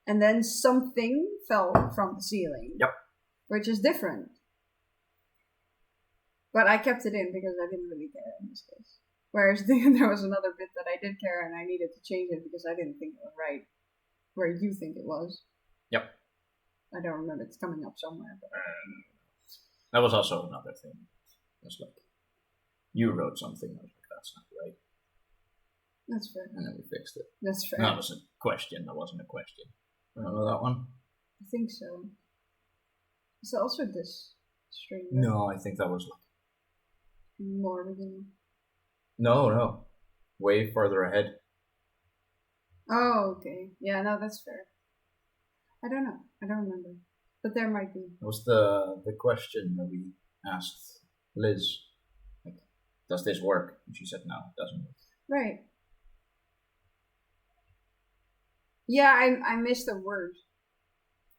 and then something fell from the ceiling. Yep. Which is different. But I kept it in because I didn't really care in this case. Whereas there was another bit that I did care, and I needed to change it because I didn't think it was right. Where you think it was. Yep. I don't remember. It's coming up somewhere. But... that was also another thing. It was like, you wrote something. I was like, that's not right. That's fair. And then we fixed it. That's fair. That was a question. That wasn't a question. Remember that one? I think so. Is it also this string? No, I think that was like... more beginning. No. Way further ahead. Oh, okay. Yeah, no, that's fair. I don't know. I don't remember. But there might be. That was the question that we asked Liz. Like, does this work? And she said no, it doesn't work. Right. Yeah, I missed a word.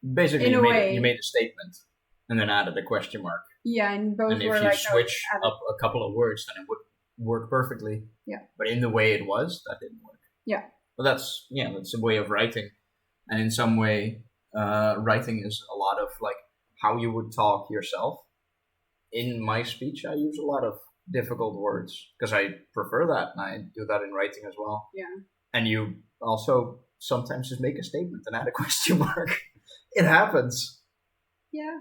Basically, In a way. You made a statement and then added a question mark. Yeah, and both and were if like... you switch up a couple of words, then it would work perfectly. Yeah. But in the way it was, that didn't work. Yeah. But that's a way of writing. And in some way, writing is a lot of like how you would talk yourself. In my speech, I use a lot of difficult words because I prefer that, and I do that in writing as well. Yeah. And you also sometimes just make a statement and add a question mark. It happens. Yeah.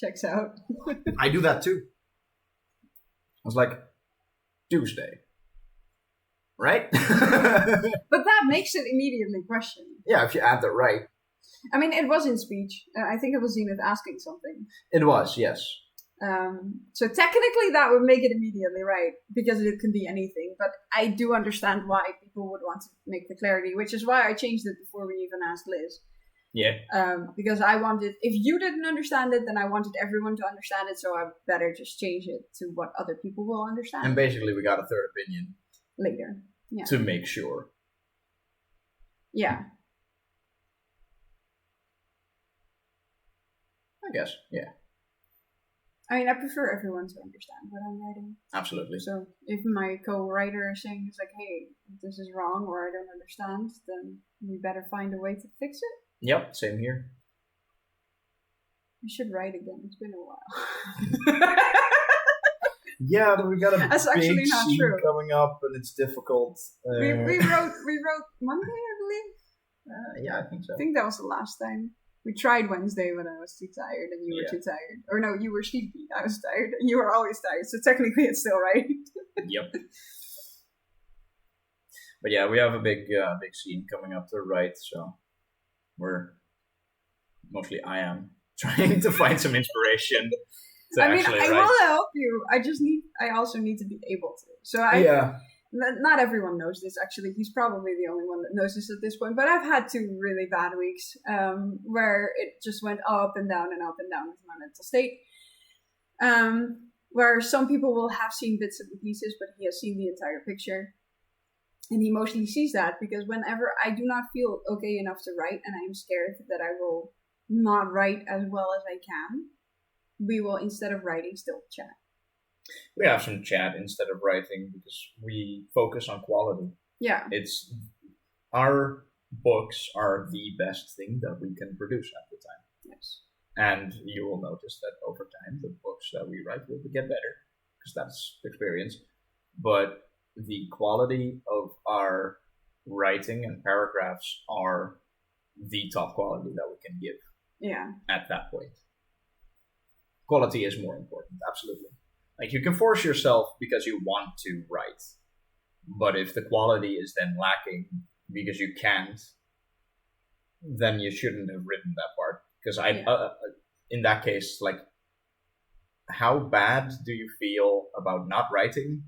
Checks out. I do that too. I was like, Tuesday. Right? But that makes it immediately question. Yeah, if you add the right. I mean, it was in speech. I think it was Zenith asking something. It was, yes. So technically that would make it immediately right, because it can be anything. But I do understand why people would want to make the clarity, which is why I changed it before we even asked Liz. Yeah. Because I wanted, if you didn't understand it, then I wanted everyone to understand it, so I better just change it to what other people will understand. And basically we got a third opinion. Later. Yeah. To make sure. Yeah. I guess, yeah. I mean, I prefer everyone to understand what I'm writing. Absolutely. So if my co-writer is saying, it's like, hey, this is wrong, or I don't understand, then we better find a way to fix it. Yep, same here. We should write again. It's been a while. Yeah, but we got a That's big actually not scene true. coming up, and it's difficult. We wrote Monday, I believe. Yeah, I think so. I think that was the last time. We tried Wednesday when I was too tired and you were too tired. Or no, you were sleepy. I was tired and you were always tired. So technically it's still right. Yep. But yeah, we have a big scene coming up to the right, so I am trying to find some inspiration to I actually write. will help you. I also need to be able to. So not everyone knows this, actually. He's probably the only one that knows this at this point. But I've had 2 really bad weeks where it just went up and down with my mental state. Where some people will have seen bits and pieces, but he has seen the entire picture. And he mostly sees that because whenever I do not feel okay enough to write and I am scared that I will not write as well as I can, we will, instead of writing, still chat. We have some chat instead of writing because we focus on quality. Yeah. It's our books are the best thing that we can produce at the time. Yes. And you will notice that over time, the books that we write will get better because that's the experience. But the quality of our writing and paragraphs are the top quality that we can give. Yeah. At that point. Quality is more important, absolutely. Like, you can force yourself because you want to write. But if the quality is then lacking because you can't, then you shouldn't have written that part. Because in that case, like, how bad do you feel about not writing?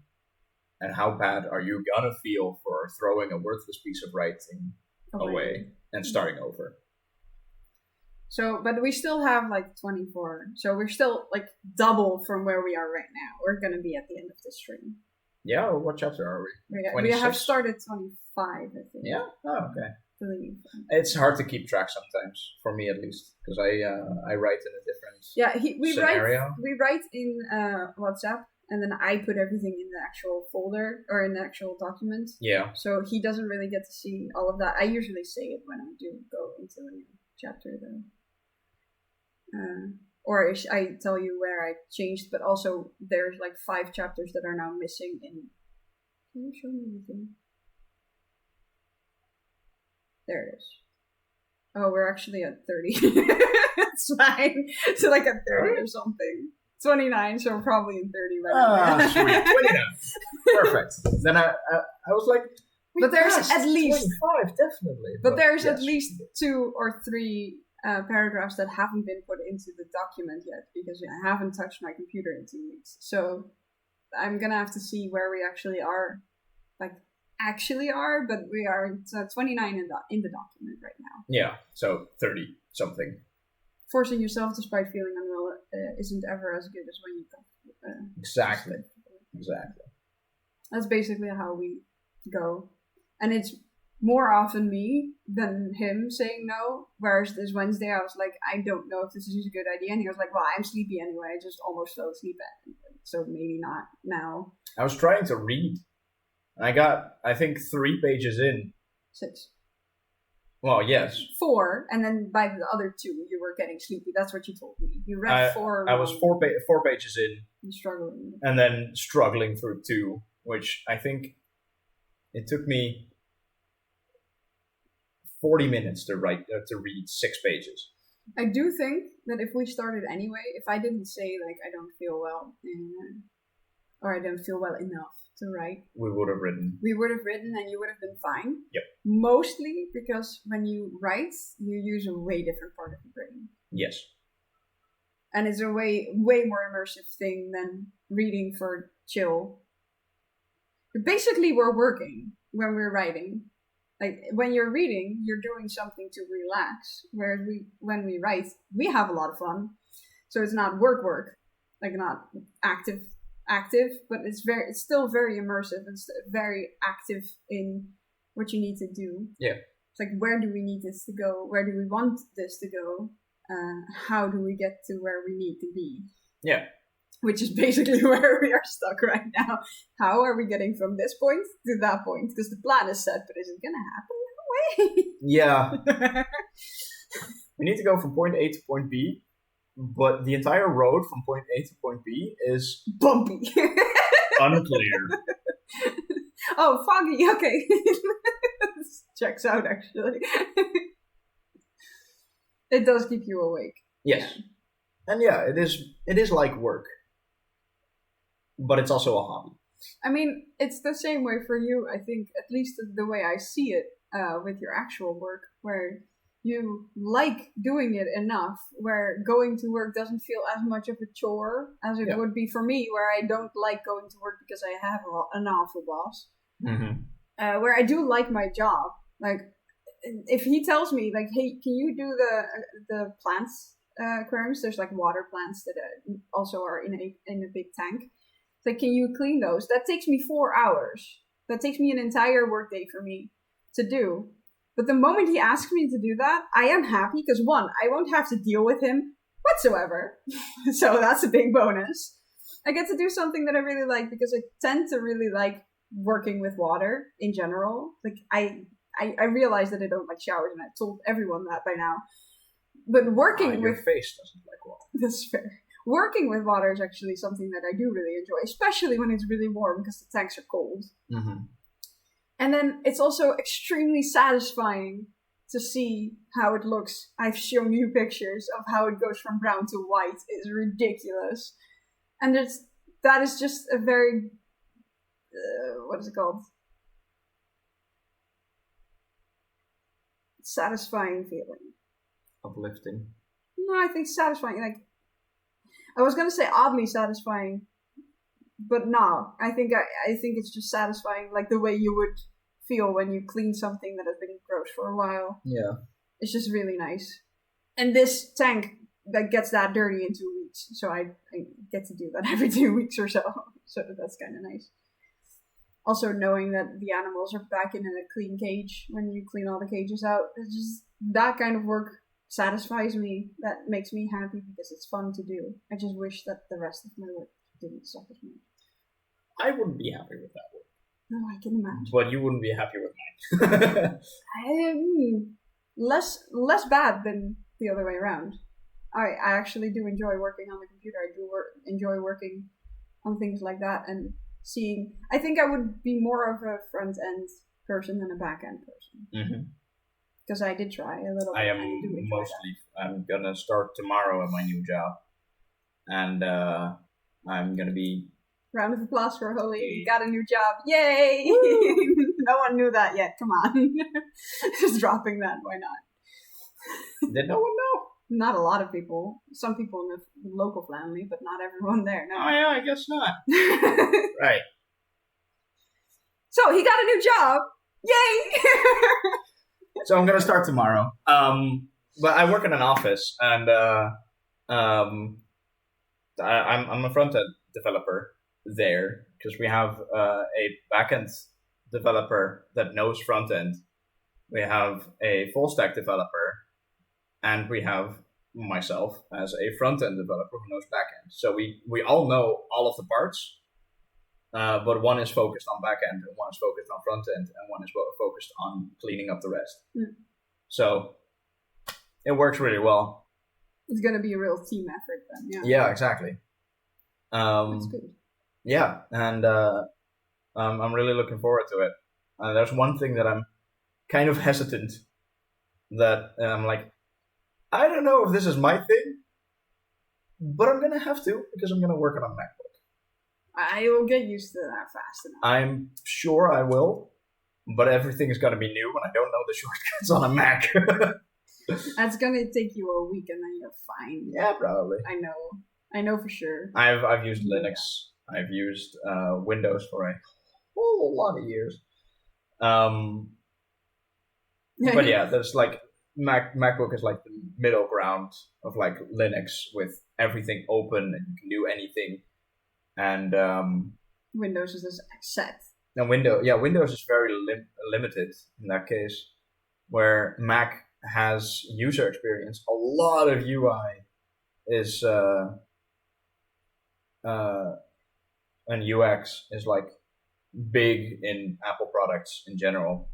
And how bad are you gonna feel for throwing a worthless piece of writing away and starting over? So, but we still have like 24. So we're still like double from where we are right now. We're going to be at the end of this stream. Yeah, what chapter are we? We have started 25, I think. Yeah? Oh, okay. I believe. It's hard to keep track sometimes, for me at least, because I write in a different scenario. We write in WhatsApp, and then I put everything in the actual folder, or in the actual document. Yeah. So he doesn't really get to see all of that. I usually say it when I do go into a new chapter, though. Or I tell you where I changed, but also there's like 5 chapters that are now missing in... Can you show me anything? There it is. Oh, we're actually at 30. It's fine. So like at 30 or something. 29, so we're probably in 30 right now. Sweet. 29. Perfect. Then I was like... But there's at least... 25, definitely. But there's at least 2 or 3... paragraphs that haven't been put into the document yet because I haven't touched my computer in 2 weeks. So I'm gonna have to see where we actually are, but we are 29 in the document right now. Yeah, so 30 something. Forcing yourself despite feeling unwell isn't ever as good as when you don't. Exactly. That's basically how we go, and it's more often me than him saying no. Whereas this Wednesday, I was like, I don't know if this is a good idea. And he was like, well, I'm sleepy anyway. I just almost fell asleep. So maybe not now. I was trying to read. And I got, I think, 3 pages in. 6. Well, yes. 4. And then by the other 2, you were getting sleepy. That's what you told me. You read 4. I was 4 pages in. And struggling. And then struggling through 2, which I think it took me 40 minutes to read 6 pages. I do think that if we started anyway, if I didn't say like I don't feel well or I don't feel well enough to write, we would have written. And you would have been fine. Yep. Mostly because when you write, you use a way different part of your brain. Yes. And it's a way more immersive thing than reading for chill. But basically, we're working when we're writing. Like, when you're reading, you're doing something to relax. Whereas when we write, we have a lot of fun. So it's not work, like not active, but it's still very immersive. It's very active in what you need to do. Yeah. It's like, where do we need this to go? Where do we want this to go? How do we get to where we need to be? Yeah. Which is basically where we are stuck right now. How are we getting from this point to that point? Because the plan is set, but is it going to happen that way? Yeah. We need to go from point A to point B, but the entire road from point A to point B is bumpy. Unclear. Oh, foggy. Okay. This checks out, actually. It does keep you awake. Yes. And yeah, it is like work. But it's also a hobby. I mean, it's the same way for you, I think, at least the way I see it with your actual work, where you like doing it enough, where going to work doesn't feel as much of a chore as it would be for me, where I don't like going to work because I have an awful boss. Mm-hmm. Where I do like my job. Like, if he tells me, like, hey, can you do the plants aquariums? There's like water plants that also are in a big tank. It's like, can you clean those? That takes me 4 hours. That takes me an entire workday for me to do. But the moment he asks me to do that, I am happy because, one, I won't have to deal with him whatsoever. So that's a big bonus. I get to do something that I really like because I tend to really like working with water in general. Like, I realize that I don't like showers, and I've told everyone that by now. But working your with... face doesn't like water. That's fair. Working with water is actually something that I do really enjoy, especially when it's really warm because the tanks are cold. Mm-hmm. And then it's also extremely satisfying to see how it looks. I've shown you pictures of how it goes from brown to white. It's ridiculous. And that is just a very... what is it called? Satisfying feeling. Uplifting. No, I think satisfying. Like, I was gonna say oddly satisfying, but no. I think it's just satisfying, like the way you would feel when you clean something that has been gross for a while. Yeah. It's just really nice. And this tank that gets that dirty in 2 weeks, so I get to do that every 2 weeks or so. So that's kind of nice. Also, knowing that the animals are back in a clean cage when you clean all the cages out, it's just that kind of work satisfies me. That makes me happy because it's fun to do. I just wish that the rest of my work didn't suck as much. I wouldn't be happy with that work. No, I can imagine. But you wouldn't be happy with mine. Less bad than the other way around. I actually do enjoy working on the computer. I do enjoy working on things like that and seeing. I think I would be more of a front end person than a back end person. Mm-hmm. Because I did try a little bit. I'm gonna start tomorrow at my new job. And I'm gonna be... Round of applause for Holy. You got a new job. Yay! No one knew that yet. Come on. Just dropping that. Why not? Did no one know? Not a lot of people. Some people in the local family, but not everyone there. No. Oh, yeah, I guess not. Right. So, he got a new job. Yay! So I'm gonna start tomorrow. But I work in an office, and I'm a front end developer there because we have a backend developer that knows front end. We have a full stack developer, and we have myself as a front end developer who knows backend. So we all know all of the parts. But one is focused on back end, and one is focused on front end, and one is focused on cleaning up the rest. Mm. So it works really well. It's going to be a real team effort then, yeah. Yeah, exactly. That's good. Yeah, and I'm really looking forward to it. There's one thing that I'm kind of hesitant that I'm like, I don't know if this is my thing, but I'm going to have to because I'm going to work on a MacBook. I will get used to that fast enough. I'm sure I will, but everything's got to be new, and I don't know the shortcuts on a Mac. That's gonna take you a week, and then you're fine. Yeah, probably. I know for sure. I've used Linux. I've used Windows for a whole lot of years. But yeah, there's like MacBook is like the middle ground of like Linux with everything open and you can do anything. And Windows is just set. And Windows is very limited in that case, where Mac has user experience. A lot of UI is and UX is like big in Apple products in general.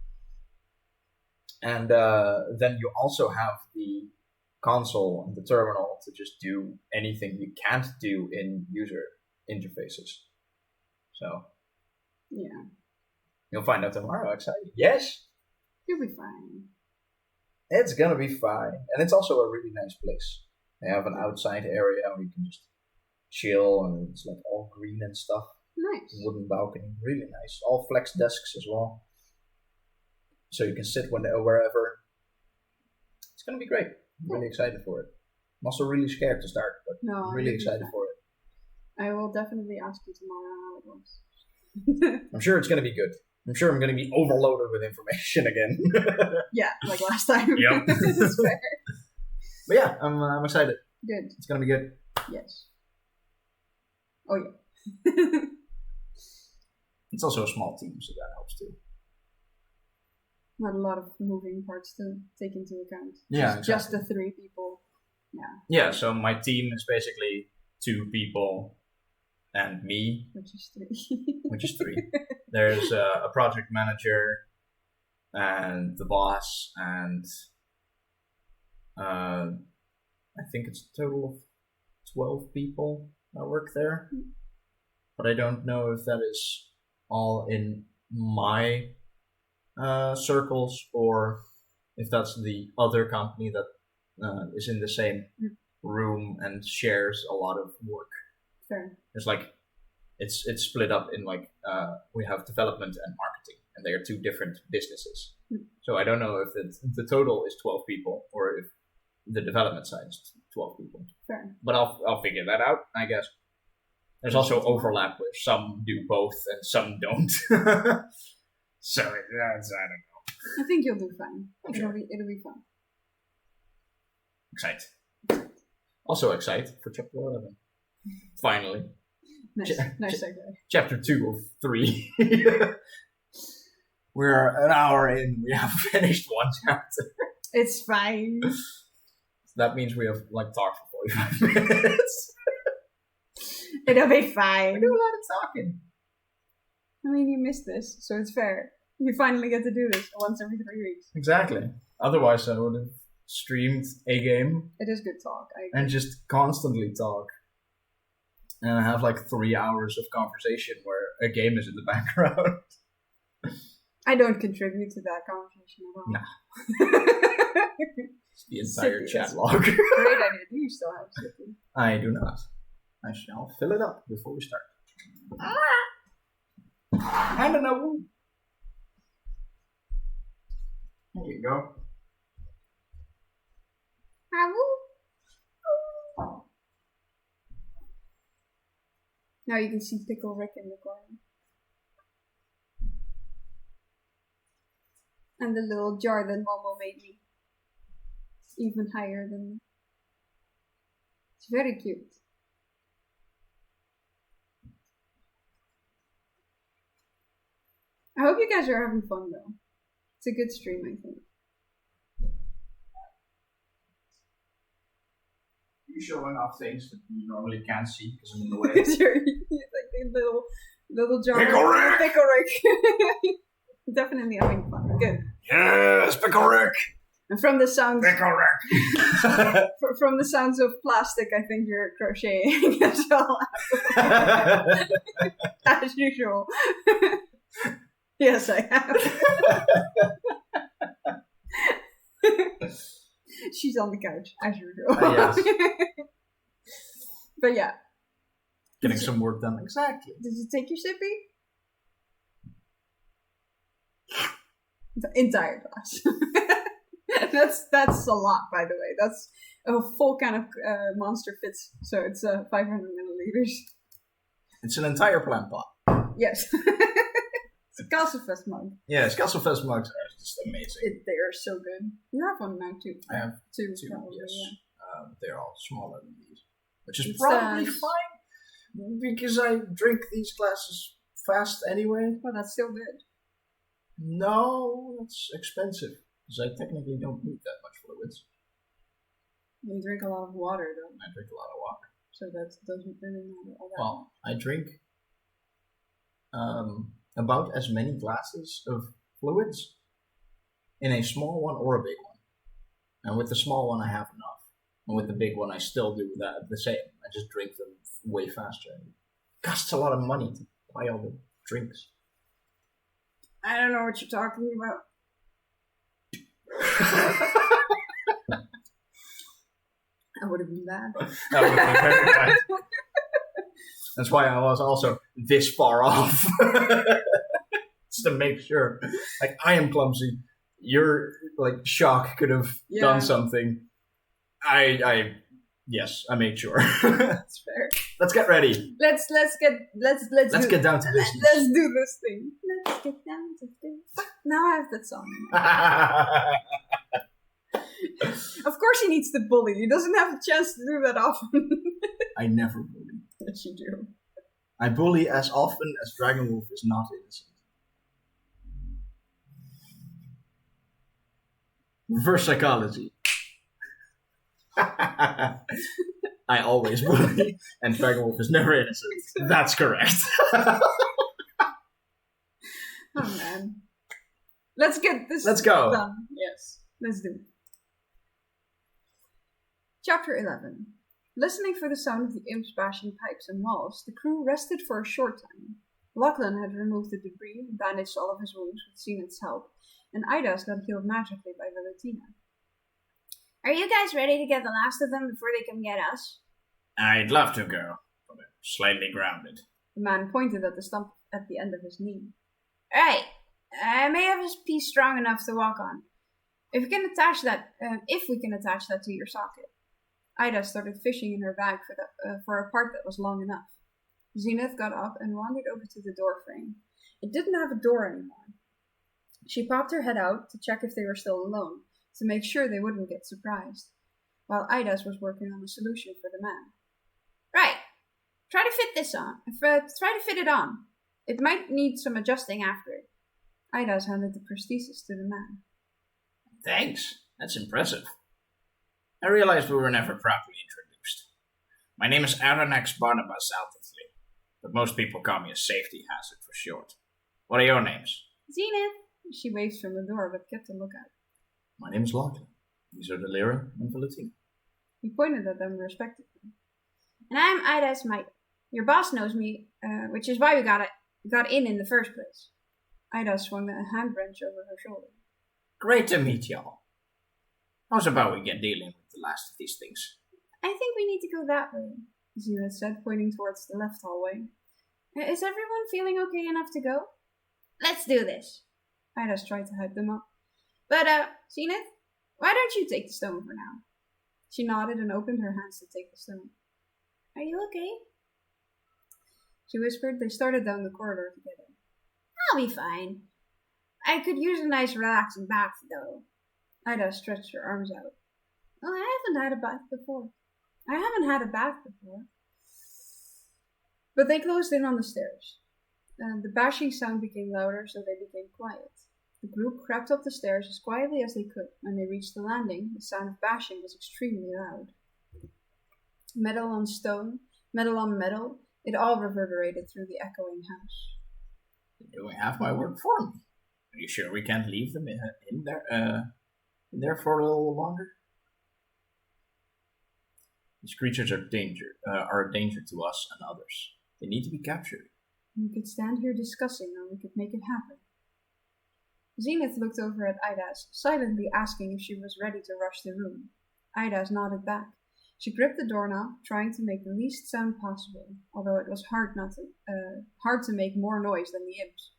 And then you also have the console and the terminal to just do anything you can't do in user interfaces. So, yeah. You'll find out tomorrow. Exciting. Yes? You'll be fine. It's gonna be fine. And it's also a really nice place. They have an outside area where you can just chill, and it's like all green and stuff. Nice. Wooden balcony, really nice. All flex desks as well. So you can sit wherever. It's gonna be great. I'm really excited for it. I'm also really scared to start, but No, I'm really excited for it. I will definitely ask you tomorrow how it was. I'm sure it's gonna be good. I'm sure I'm gonna be overloaded with information again. Yeah, like last time. Yep. It's fair. But yeah, I'm excited. Good. It's gonna be good. Yes. Oh yeah. It's also a small team, so that helps too. Not a lot of moving parts to take into account. Yeah, Just the 3 people. Yeah, so my team is basically 2 people and me, Which is 3. which is 3. There's a project manager and the boss, and I think it's a total of 12 people that work there. But I don't know if that is all in my circles or if that's the other company that is in the same room and shares a lot of work. Fair. It's like it's split up in like we have development and marketing, and they are 2 different businesses. So I don't know if the total is 12 people or if the development side is 12 people. Fair. But I'll figure that out, I guess. There's also overlap where some do both and some don't. So that's, I don't know. I think you'll do fine. Sure. It'll be fun. Excited. Also excited for chapter 11. Finally. Nice segue. Chapter 2 of 3. We're an hour in. We have finished 1 chapter. It's fine. That means we have like talked for 45 minutes. It'll be We fine. do a lot of talking. I mean, you missed this, so it's fair. You finally get to do this once every 3 weeks. Exactly. Otherwise, I would have streamed a game It is good talk. I agree. and just constantly talk. And I have like 3 hours of conversation where a game is in the background. I don't contribute to that conversation at all. No. It's the entire Sippy, chat that's log. Great idea. Do you still have Sippy? I do not. I shall fill it up before we start. I don't know. There you go. Now you can see Pickle Rick in the corner. And the little jar that Momo made me. It's even higher than... It's very cute. I hope you guys are having fun though. It's a good stream, I think. You showing off things that you normally can't see because I'm in the way. It's like the little jar. Pickle Rick! Pickle Rick. Definitely having fun. Good. Yes, Pickle Rick! And from the sounds Pickle Rick! from the sounds of plastic, I think you're crocheting as well. As usual. Yes, I have. She's on the couch, as usual. Yes. But yeah. Getting some work done. Exactly. Did you take your sippy? The entire glass. That's a lot, by the way. That's a full can of Monster Fits, so it's 500 milliliters. It's an entire plant pot. Yes. It's a Castlefest mug. Yeah, Castlefest mugs are just amazing. They are so good. You have one now too. I have two, two, probably, yes. yeah. They're all smaller than these. Which is It's, probably fine, because I drink these glasses fast anyway. Well, that's still good. No, that's expensive, because I technically don't need that much fluids. You drink a lot of water though, I drink a lot of water. so that doesn't really matter all that. Well, I drink about as many glasses of fluids in a small one or a big one. And with the small one, I have enough. And with the big one, I still do that the same. I just drink them way faster. It costs a lot of money to buy all the drinks. I don't know what you're talking about. That would have been bad. That would have been very bad. That's why I was also this far off. Just to make sure. Like, I am clumsy. Your, like, shock could have done something. Yes, I made sure. That's fair. Let's get ready. Let's get down to business. Let's do this thing. Let's get down to this. Now I have that song. Of course he needs to bully. He doesn't have a chance to do that often. I never bully. Yes, you do. I bully as often as Dragonwolf is not innocent. Reverse psychology. I always bully, and Dragonwolf is never innocent. That's correct. Oh man. Let's get this done. Yes, let's do it. Chapter 11. Listening for the sound of the imps bashing pipes and walls, the crew rested for a short time. Lachlan had removed the debris and bandaged all of his wounds with Zenith's help, and Ida's got healed magically by Valentina. Are you guys ready to get the last of them before they come get us? I'd love to, girl, but I'm slightly grounded. The man pointed at the stump at the end of his knee. Right. I may have a piece strong enough to walk on. If we can attach that to your socket. Ida started fishing in her bag for a part that was long enough. Zenith got up and wandered over to the door frame. It didn't have a door anymore. She popped her head out to check if they were still alone, to make sure they wouldn't get surprised, while Ida's was working on a solution for the man. Right. Try to fit it on. It might need some adjusting after it. Ida's handed the prosthesis to the man. Thanks. That's impressive. I realized we were never properly introduced. My name is Aranax Barnabas Altifley, but most people call me a safety hazard for short. What are your names? Zenith. She waved from the door, but kept a lookout. My name is Lachlan. These are Delira and Valentina. He pointed at them respectively. And I'm Ida's Mike. Your boss knows me, which is why we got in the first place. Ida swung a hand wrench over her shoulder. Great to meet y'all. How's about we get dealing with the last of these things? I think we need to go that way, Zenith said, pointing towards the left hallway. Is everyone feeling okay enough to go? Let's do this. Ida's tried to hype them up. But, Zenith, why don't you take the stone for now? She nodded and opened her hands to take the stone. Are you okay? She whispered. They started down the corridor together. I'll be fine. I could use a nice relaxing bath, though. Ida stretched her arms out. Well, I haven't had a bath before. But they closed in on the stairs. The bashing sound became louder, so they became quiet. The group crept up the stairs as quietly as they could. When they reached the landing, the sound of bashing was extremely loud. Metal on stone, metal on metal, it all reverberated through the echoing house. You're doing half my work for me. Are you sure we can't leave them in there for a little longer? These creatures are a danger to us and others. They need to be captured. We could stand here discussing, or we could make it happen. Zenith looked over at Ida's, silently asking if she was ready to rush the room. Ida's nodded back. She gripped the doorknob, trying to make the least sound possible, although it was hard to make more noise than the imps.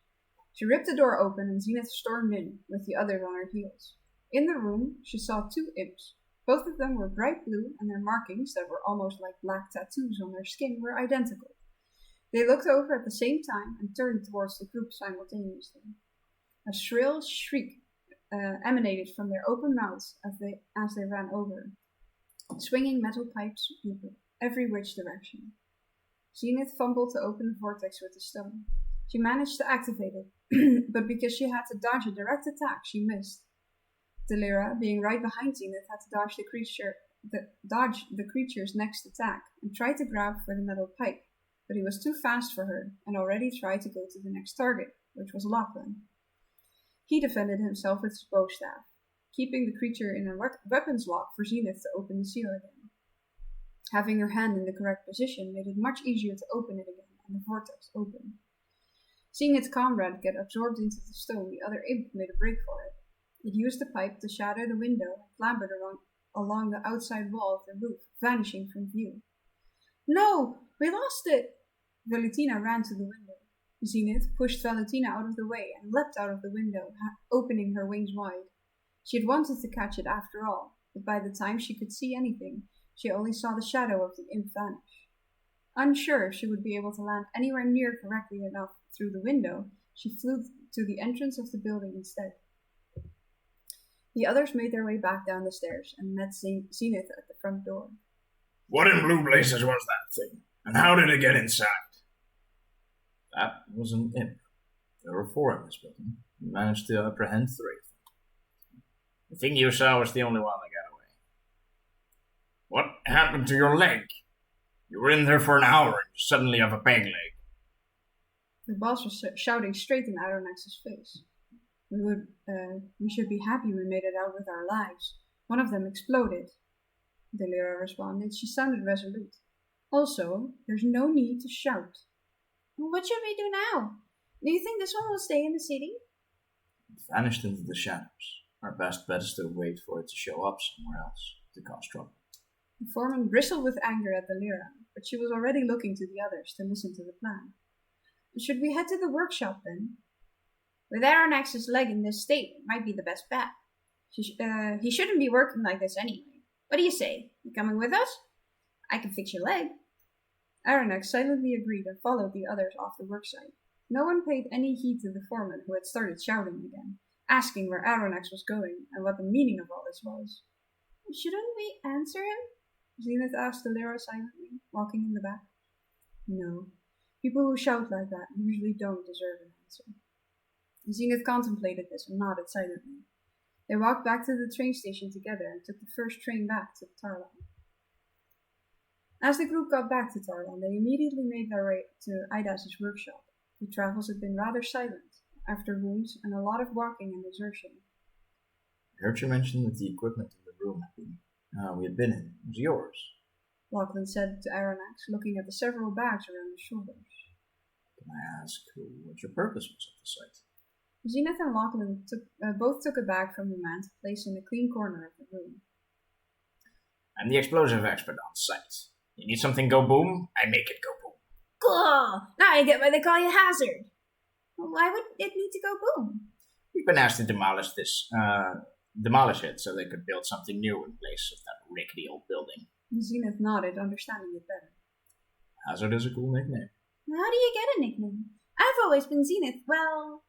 She ripped the door open and Zenith stormed in, with the others on her heels. In the room, she saw two imps. Both of them were bright blue, and their markings, that were almost like black tattoos on their skin, were identical. They looked over at the same time and turned towards the group simultaneously. A shrill shriek emanated from their open mouths as they ran over, swinging metal pipes in every which direction. Zenith fumbled to open the vortex with the stone. She managed to activate it, but because she had to dodge a direct attack, she missed. Delira, being right behind Zenith, had to dodge the creature's next attack and tried to grab for the metal pipe, but he was too fast for her and already tried to go to the next target, which was Lachlan. He defended himself with his bowstaff, keeping the creature in a weapons lock for Zenith to open the seal again. Having her hand in the correct position made it much easier to open it again, and the vortex opened. Seeing its comrade get absorbed into the stone, the other imp made a break for it. It used the pipe to shatter the window and clambered along the outside wall of the roof, vanishing from view. No, we lost it! Valentina ran to the window. Zenith pushed Valentina out of the way and leapt out of the window, opening her wings wide. She had wanted to catch it after all, but by the time she could see anything, she only saw the shadow of the imp vanish. Unsure if she would be able to land anywhere near correctly enough through the window, she flew to the entrance of the building instead. The others made their way back down the stairs and met Zenith at the front door. What in blue blazes was that thing? And how did it get inside? That was an imp. There were 4 in this building. We managed to apprehend 3 of them. The thing you saw was the only one that got away. What happened to your leg? You were in there for an hour and you suddenly have a peg leg. The boss was shouting straight in Aronnax's face. We should be happy we made it out with our lives. One of them exploded. Delira responded. She sounded resolute. Also, there's no need to shout. What should we do now? Do you think this one will stay in the city? It vanished into the shadows. Our best bet is to wait for it to show up somewhere else to cause trouble. The foreman bristled with anger at Delira, but she was already looking to the others to listen to the plan. Should we head to the workshop then? With Aronnax's leg in this state, it might be the best bet. He shouldn't be working like this anyway. What do you say? You coming with us? I can fix your leg. Aronnax silently agreed and followed the others off the worksite. No one paid any heed to the foreman, who had started shouting again, asking where Aronnax was going and what the meaning of all this was. Shouldn't we answer him? Zenith asked Delira silently, walking in the back. No. People who shout like that usually don't deserve an answer. Zenith contemplated this and nodded silently. They walked back to the train station together and took the first train back to Tarlan. As the group got back to Tarlan, they immediately made their way to Idas's workshop. The travels had been rather silent, after wounds and a lot of walking and exertion. I heard you mention that the equipment in the room we had been in was yours. Lachlan said to Aronnax, looking at the several bags around his shoulders. Can I ask what your purpose was at the site? Zenith and Lachlan both took a bag from the man to place in a clean corner of the room. I'm the explosive expert on site. You need something go boom? I make it go boom. Cool! Now I get why they call you Hazard. Well, why would it need to go boom? We've been asked to demolish it so they could build something new in place of that rickety old building. Zenith nodded, understanding it better. Hazard is a cool nickname. How do you get a nickname? I've always been Zenith. Well,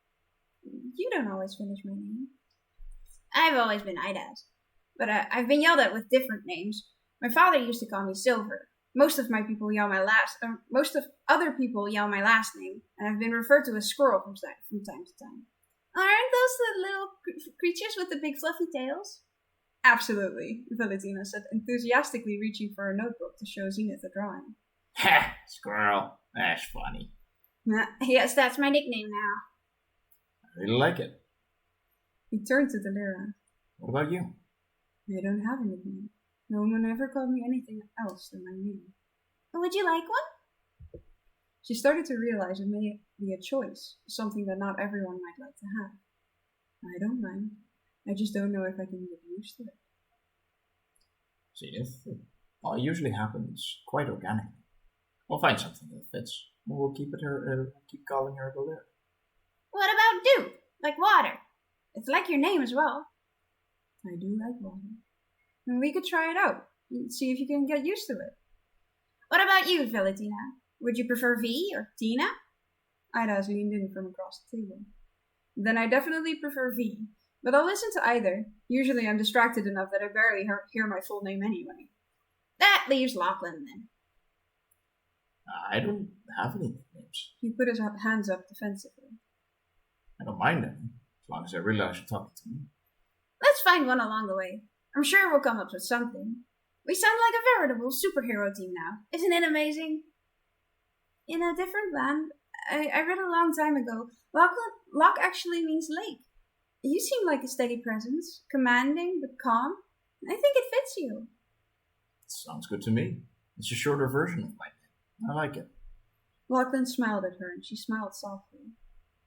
you don't always finish my name. I've always been Idas, but I've been yelled at with different names. My father used to call me Silver. Most of other people yell my last name, and I've been referred to as Squirrel from time to time. Aren't those the little creatures with the big fluffy tails? Absolutely, Valentina said, enthusiastically reaching for a notebook to show Zenith a drawing. Ha! Squirrel. That's funny. Yes, that's my nickname now. I really like it. He turned to Delira. What about you? I don't have a nickname. No one ever called me anything else than my name. Would you like one? She started to realize it may be a choice, something that not everyone might like to have. I don't mind. I just don't know if I can get used to it. Zenith, it all usually happens quite organically. We'll find something that fits. We'll keep calling her Delira. What about Dew? Like water. It's like your name as well. I do like water. And we could try it out. See if you can get used to it. What about you, Valentina? Would you prefer V or Tina? Idas leaned in from across the table. Then I definitely prefer V. But I'll listen to either. Usually I'm distracted enough that I barely hear my full name anyway. That leaves Lachlan then. I don't have any nicknames. He put his hands up defensively. I don't mind any, as long as I realize you're talking to me. Let's find one along the way. I'm sure we'll come up with something. We sound like a veritable superhero team now. Isn't it amazing? In a different land, I read a long time ago, Loch actually means lake. You seem like a steady presence, commanding but calm. I think it fits you. Sounds good to me. It's a shorter version of my name. I like it. Lachlan smiled at her, and she smiled softly.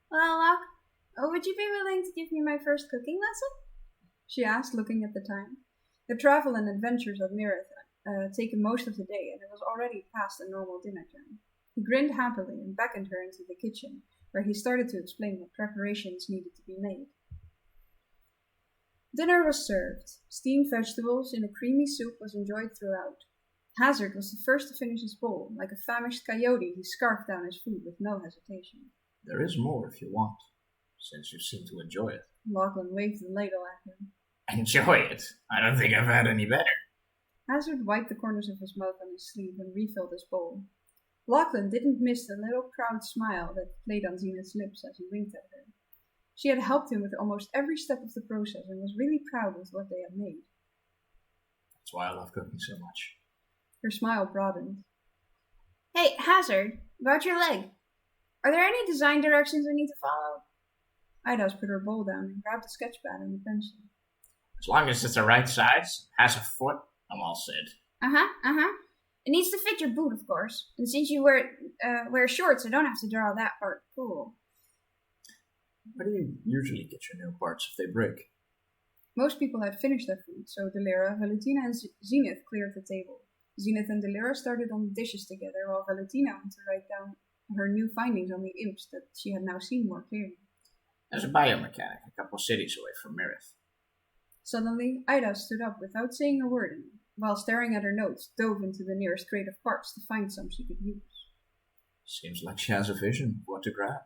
Well, Loch, would you be willing to give me my first cooking lesson? She asked, looking at the time. The travel and adventures of Mirith taken most of the day, and it was already past the normal dinner time. He grinned happily and beckoned her into the kitchen, where he started to explain what preparations needed to be made. Dinner was served. Steamed vegetables in a creamy soup was enjoyed throughout. Hazard was the first to finish his bowl. Like a famished coyote, he scarfed down his food with no hesitation. There is more if you want, since you seem to enjoy it. Lachlan waved the ladle at him. Enjoy it. I don't think I've had any better. Hazard wiped the corners of his mouth on his sleeve and refilled his bowl. Lachlan didn't miss the little proud smile that played on Zenith's lips as he winked at her. She had helped him with almost every step of the process and was really proud with what they had made. That's why I love cooking so much. Her smile broadened. Hey, Hazard, about your leg. Are there any design directions I need to follow? Idas put her bowl down and grabbed a sketch pad and a pencil. As long as it's the right size, has a foot, I'm all set. It needs to fit your boot, of course. And since you wear shorts, I don't have to draw that part. Cool. Where do you usually get your new parts if they break? Most people had finished their food, so Delira, Valentina, and Zenith cleared the table. Zenith and Delira started on the dishes together, while Valentina went to write down her new findings on the imps that she had now seen more clearly. There's a biomechanic a couple cities away from Mirith. Suddenly, Ida stood up without saying a word and, while staring at her notes, dove into the nearest crate of parts to find some she could use. Seems like she has a vision of what to grab.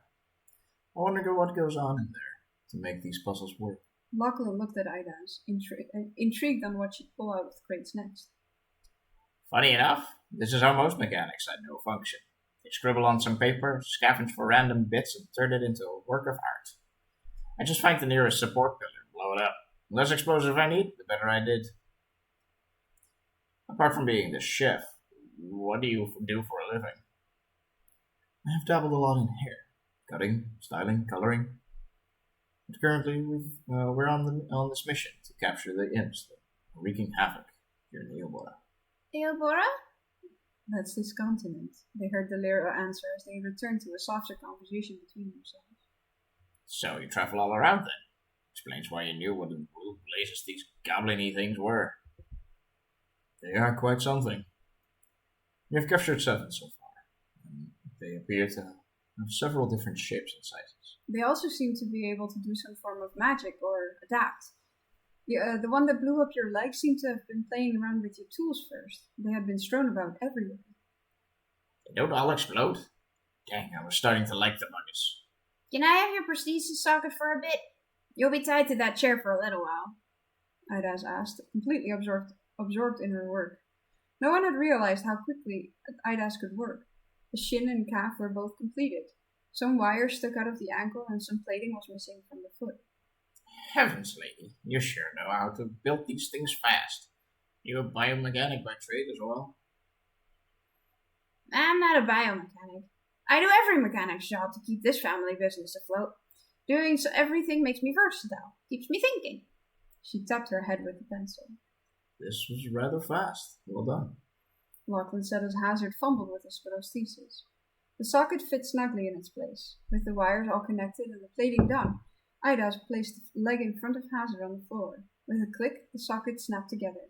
I wonder what goes on in there to make these puzzles work. Lachlan looked at Ida's, intrigued on what she'd pull out of the crates next. Funny enough, this is how most mechanics I know function. They scribble on some paper, scavenge for random bits, and turn it into a work of art. I just find the nearest support pillar and blow it up. The less explosive I need, the better I did. Apart from being the chef, what do you do for a living? I have dabbled a lot in hair. Cutting, styling, coloring. But currently, we're on this mission to capture the imps that are wreaking havoc here in Eobora. Eobora? That's this continent, they heard Delira answer as they returned to a softer conversation between themselves. So you travel all around then? Explains why you knew what in blue blazes these goblin-y things were. They are quite something. We have captured 7 so far, and they appear to have several different shapes and sizes. They also seem to be able to do some form of magic or adapt. The one that blew up your leg seemed to have been playing around with your tools first. They had been strewn about everywhere. They don't all explode? Dang, I was starting to like the buggers. Can I have your prosthesis socket for a bit? You'll be tied to that chair for a little while. Idas asked, completely absorbed in her work. No one had realized how quickly Idas could work. The shin and calf were both completed. Some wires stuck out of the ankle and some plating was missing from the foot. Heavens, lady, you sure know how to build these things fast. You a biomechanic by trade as well? I'm not a biomechanic. I do every mechanic's job to keep this family business afloat. Doing everything makes me versatile, keeps me thinking. She tapped her head with the pencil. This was rather fast. Well done. Lachlan said as Hazard fumbled with his prosthesis. The socket fit snugly in its place, with the wires all connected and the plating done. Idas placed the leg in front of Hazard on the floor. With a click, the socket snapped together.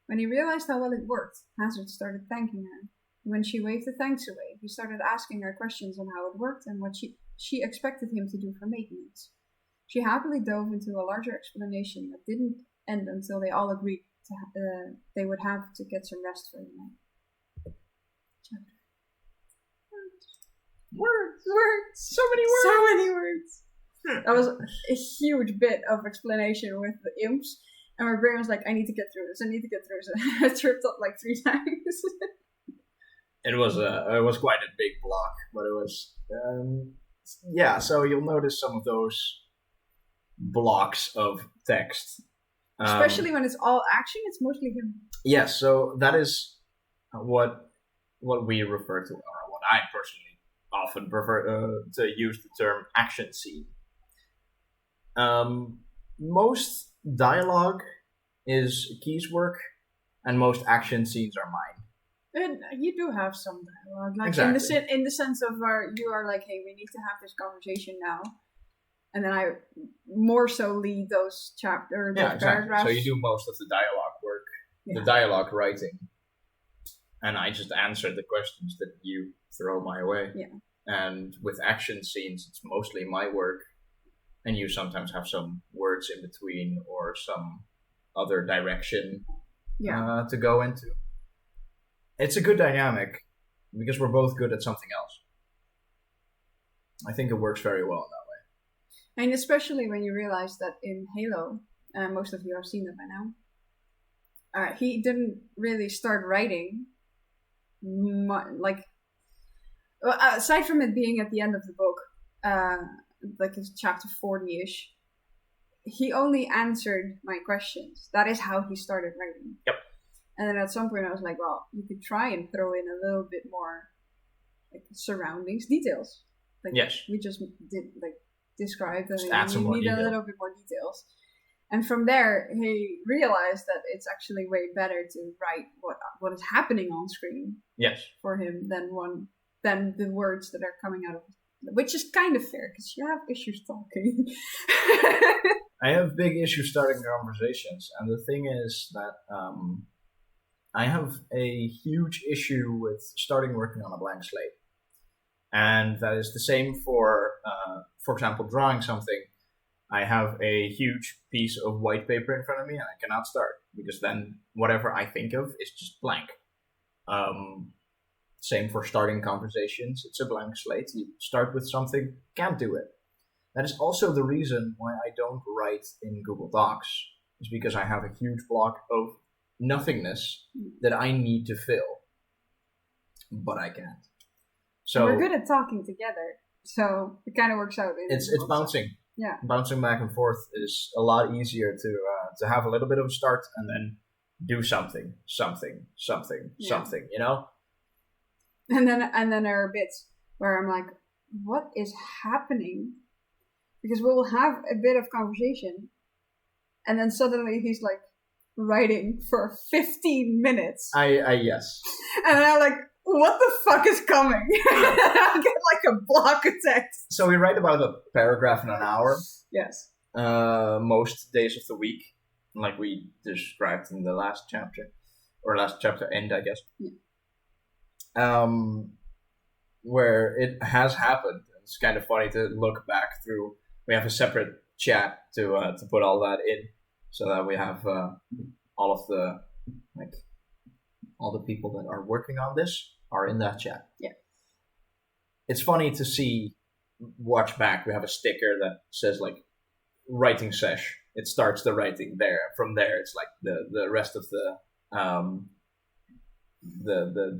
When he realized how well it worked, Hazard started thanking her. When she waved the thanks away, he started asking her questions on how it worked and what she expected him to do for maintenance. She happily dove into a larger explanation that didn't end until they all agreed they would have to get some rest for the night. Chapter. Words! So many words! That was a huge bit of explanation with the imps, and my brain was like, I need to get through this. I tripped up like 3 times. It was quite a big block, but it was yeah. So you'll notice some of those blocks of text, especially when it's all action. It's mostly him. Yes, so that is what we refer to, or what I personally often prefer to use the term action scene. Most dialogue is Key's work, and most action scenes are mine. And you do have some dialogue, like exactly. in the sense of where you are like, hey, we need to have this conversation now, and then I more so lead those chapters, those paragraphs. So you do most of the dialogue work, the dialogue writing, and I just answer the questions that you throw my way. Yeah. And with action scenes, it's mostly my work, and you sometimes have some words in between or some other direction to go into. It's a good dynamic because we're both good at something else. I think it works very well in that way. And especially when you realize that in Halo, most of you have seen it by now, he didn't really start writing, aside from it being at the end of the book, like it's chapter 40-ish, he only answered my questions. That is how he started writing. Yep. And then at some point I was like, well, you could try and throw in a little bit more like surroundings, details. Like yes. We just did like describe that you need a little bit more details. And from there he realized that it's actually way better to write what is happening on screen. Yes. For him than the words that are coming out of it. Which is kind of fair because you have issues talking. I have big issues starting conversations, and the thing is that I have a huge issue with starting working on a blank slate. And that is the same for example, drawing something. I have a huge piece of white paper in front of me and I cannot start because then whatever I think of is just blank. Same for starting conversations. It's a blank slate. You start with something, can't do it. That is also the reason why I don't write in Google Docs. Is because I have a huge block of nothingness that I need to fill. But I can't. So we're good at talking together. So it kind of works out. It's bouncing. Yeah. Bouncing back and forth is a lot easier to have a little bit of a start and then do something, you know? And then there are bits where I'm like, what is happening? Because we'll have a bit of conversation and then suddenly he's like writing for 15 minutes. Yes. And then I'm like, what the fuck is coming? I get like a block of text. So we write about a paragraph in an hour. Yes. Most days of the week, like we described in the last chapter, or last chapter end, I guess. Yeah. Where it has happened. It's kind of funny to look back through. We have a separate chat to put all that in, so that we have all of the all the people that are working on this are in that chat. Yeah. It's funny to watch back. We have a sticker that says like writing sesh. It starts the writing there. From there, it's like the rest of the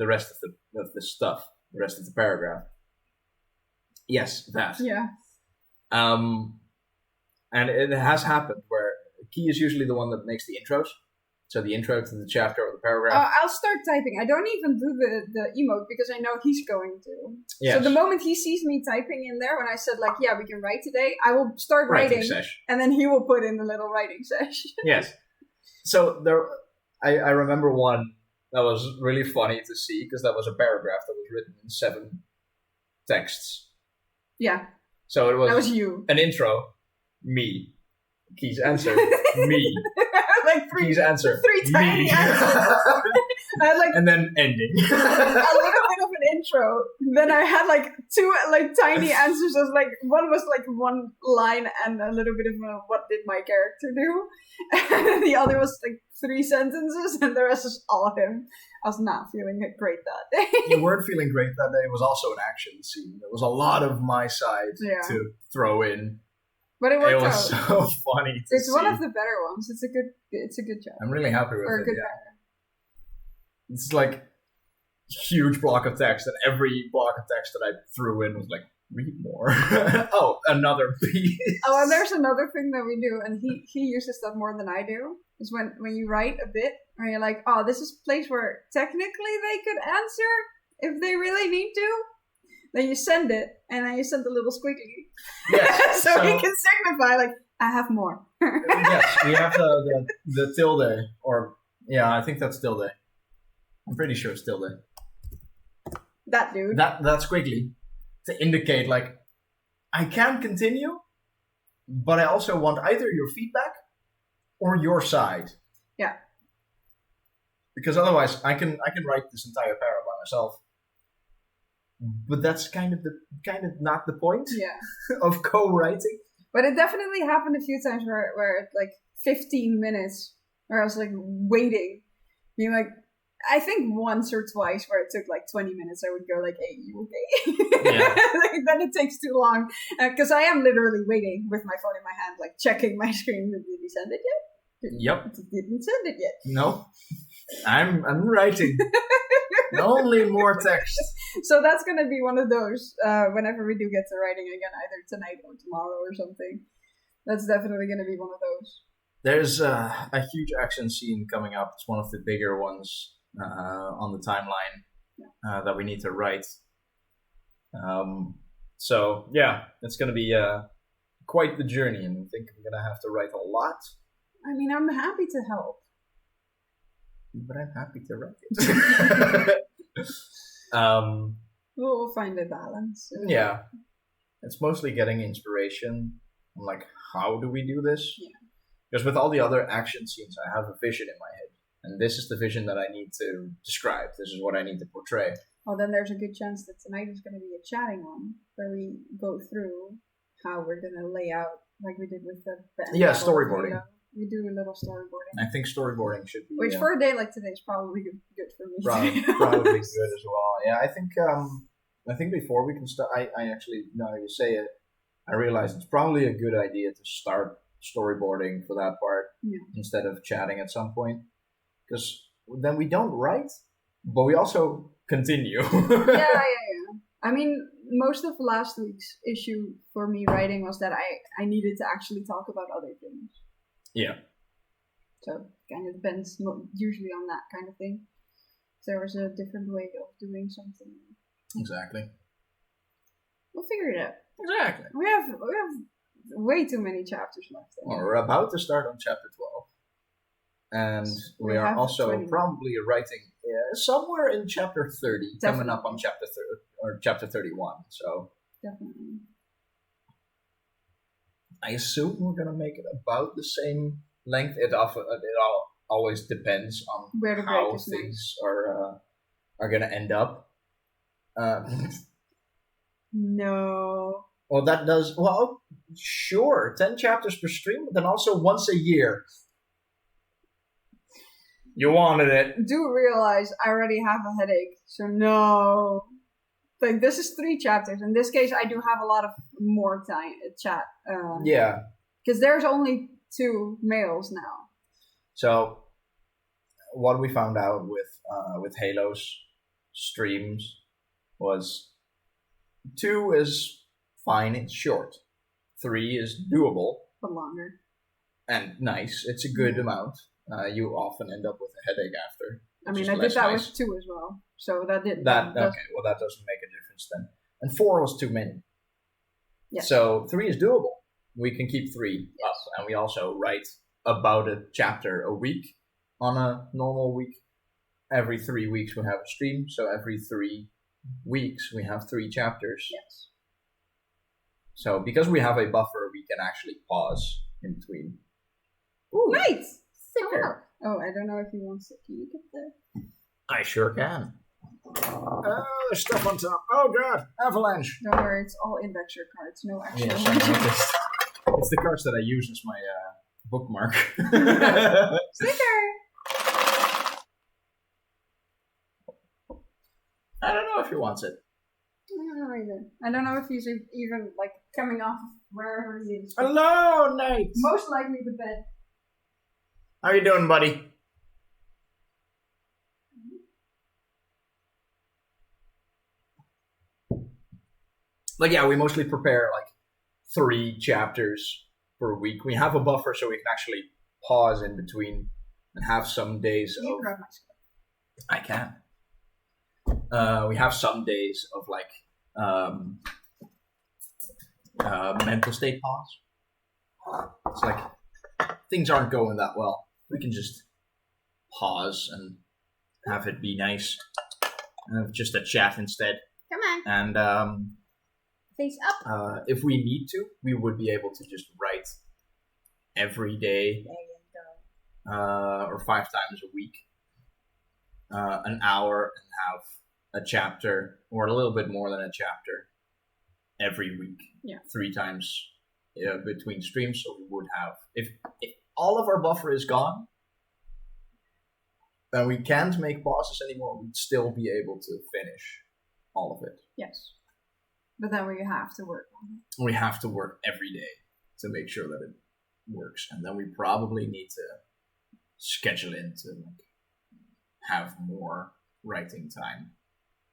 rest of the stuff, the rest of the paragraph. Yes, that. Yeah. And it has happened where Key is usually the one that makes the intros. So the intro to the chapter or the paragraph. I'll start typing. I don't even do the emote because I know he's going to. Yes. So the moment he sees me typing in there, when I said like, yeah, we can write today, I will start writing sesh. And then he will put in the little writing sesh. Yes. So I remember one that was really funny to see because that was a paragraph that was written in 7 texts. Yeah. So it was. That was you. An intro, me. Key's answer, me. Like Key's answer, 3 tiny answers. I had like and then ending. a little bit of an intro. Then I had like 2 like tiny answers. Of like one was like 1 line and a little bit of what did my character do, and the other was like 3 sentences, and the rest is all him. I was not feeling great that day. You weren't feeling great that day. It was also an action scene. There was a lot of my side to throw in. But it worked out. It was so funny to It's see. one of the better ones. It's a good job. I'm really happy with Or a it. good Yeah. It's like huge block of text, and every block of text that I threw in was like, read more. Oh, another piece. Oh, and there's another thing that we do, and he uses that more than I do, is when you write a bit, where you're like, oh, this is a place where technically they could answer if they really need to. Then you send it, and then you send a little squiggly. Yes. so he can signify, like, I have more. Yes, we have the tilde, or, yeah, I think that's tilde. I'm pretty sure it's tilde. That dude. That's squiggly. To indicate, like, I can continue, but I also want either your feedback or your side. Yeah. Because otherwise, I can write this entire para by myself. But that's kind of not the point of co-writing. But it definitely happened a few times where like 15 minutes, where I was like waiting, being like, I think once or twice where it took like 20 minutes, I would go like, hey, you okay? Yeah. Like, then it takes too long. Because I am literally waiting with my phone in my hand, like checking my screen. Did he send it yet? Yep. Didn't send it yet. No. I'm writing. Only more text. So that's going to be one of those, whenever we do get to writing again, either tonight or tomorrow or something. That's definitely going to be one of those. There's a huge action scene coming up. It's one of the bigger ones on the timeline that we need to write. So, yeah, it's going to be quite the journey, and I think I'm going to have to write a lot. I mean, I'm happy to help. But I'm happy to write it. We'll find a balance. Yeah. It's mostly getting inspiration on, like, how do we do this? Yeah. Because with all the other action scenes, I have a vision in my head. And this is the vision that I need to describe. This is what I need to portray. Well, then there's a good chance that tonight is going to be a chatting one, where we go through how we're going to lay out, like we did with the band. Yeah, storyboarding. We do a little storyboarding. I think storyboarding should be... Which for a day like today is probably good for me. Probably good as well. Yeah, I think before we can start... I actually, now you say it, I realize it's probably a good idea to start storyboarding for that part instead of chatting at some point. Because then we don't write, but we also continue. Yeah. I mean, most of last week's issue for me writing was that I needed to actually talk about other things. Yeah. So, kind of depends usually on that kind of thing. If there was a different way of doing something. Exactly. We'll figure it out. Exactly. We have way too many chapters left. Well, we're about to start on chapter 12. And we are also 20. probably writing somewhere in chapter 30, Definitely. coming up on chapter 31. So Definitely. I assume we're going to make it about the same length. It always depends on Where the how break is things are going to end up. No. Well, that does... Well, sure. 10 chapters per stream, but then also once a year. You wanted it. Do realize I already have a headache, so no. Like, this is 3 chapters. In this case, I do have a lot of more time chat. Yeah. Because there's only 2 males now. So, what we found out with Halo's streams was 2 is fine, it's short. 3 is doable. But longer. And nice. It's a good amount. You often end up with a headache after. I mean, I did that with 2 as well. So that didn't... Okay, well that doesn't make a difference then. And 4 was too many. Yes. So 3 is doable. We can keep 3 up. And we also write about a chapter a week on a normal week. Every 3 weeks we have a stream. So every 3 weeks we have 3 chapters. Yes. So because we have a buffer, we can actually pause in between. Ooh, nice! Thicker. Oh, I don't know if he wants it. Can you get the... I sure can. There's stuff on top. Oh god, avalanche. Don't worry, it's all indexer cards, no actual Yes, I noticed. It's the cards that I use as my bookmark. Sticker! I don't know if he wants it. I don't know either. I don't know if he's even, like, coming off of wherever he is. Hello, Nate! Most likely the bed. How you doing, buddy? Like, yeah, we mostly prepare, like, 3 chapters per week. We have a buffer so we can actually pause in between and have some days You of... grab my scarf. I can. We have some days of, like, mental state pause. It's like, things aren't going that well. We can just pause and have it be nice. Have just a chat instead. Come on. And Face up. If we need to, we would be able to just write every day, There you go. or 5 times a week, an hour, and have a chapter, or a little bit more than a chapter, every week. Yeah. 3 times between streams, so we would have, if all of our buffer is gone, then we can't make bosses anymore, we'd still be able to finish all of it. Yes. But then we have to work on it. We have to work every day to make sure that it works, and then we probably need to schedule in to have more writing time.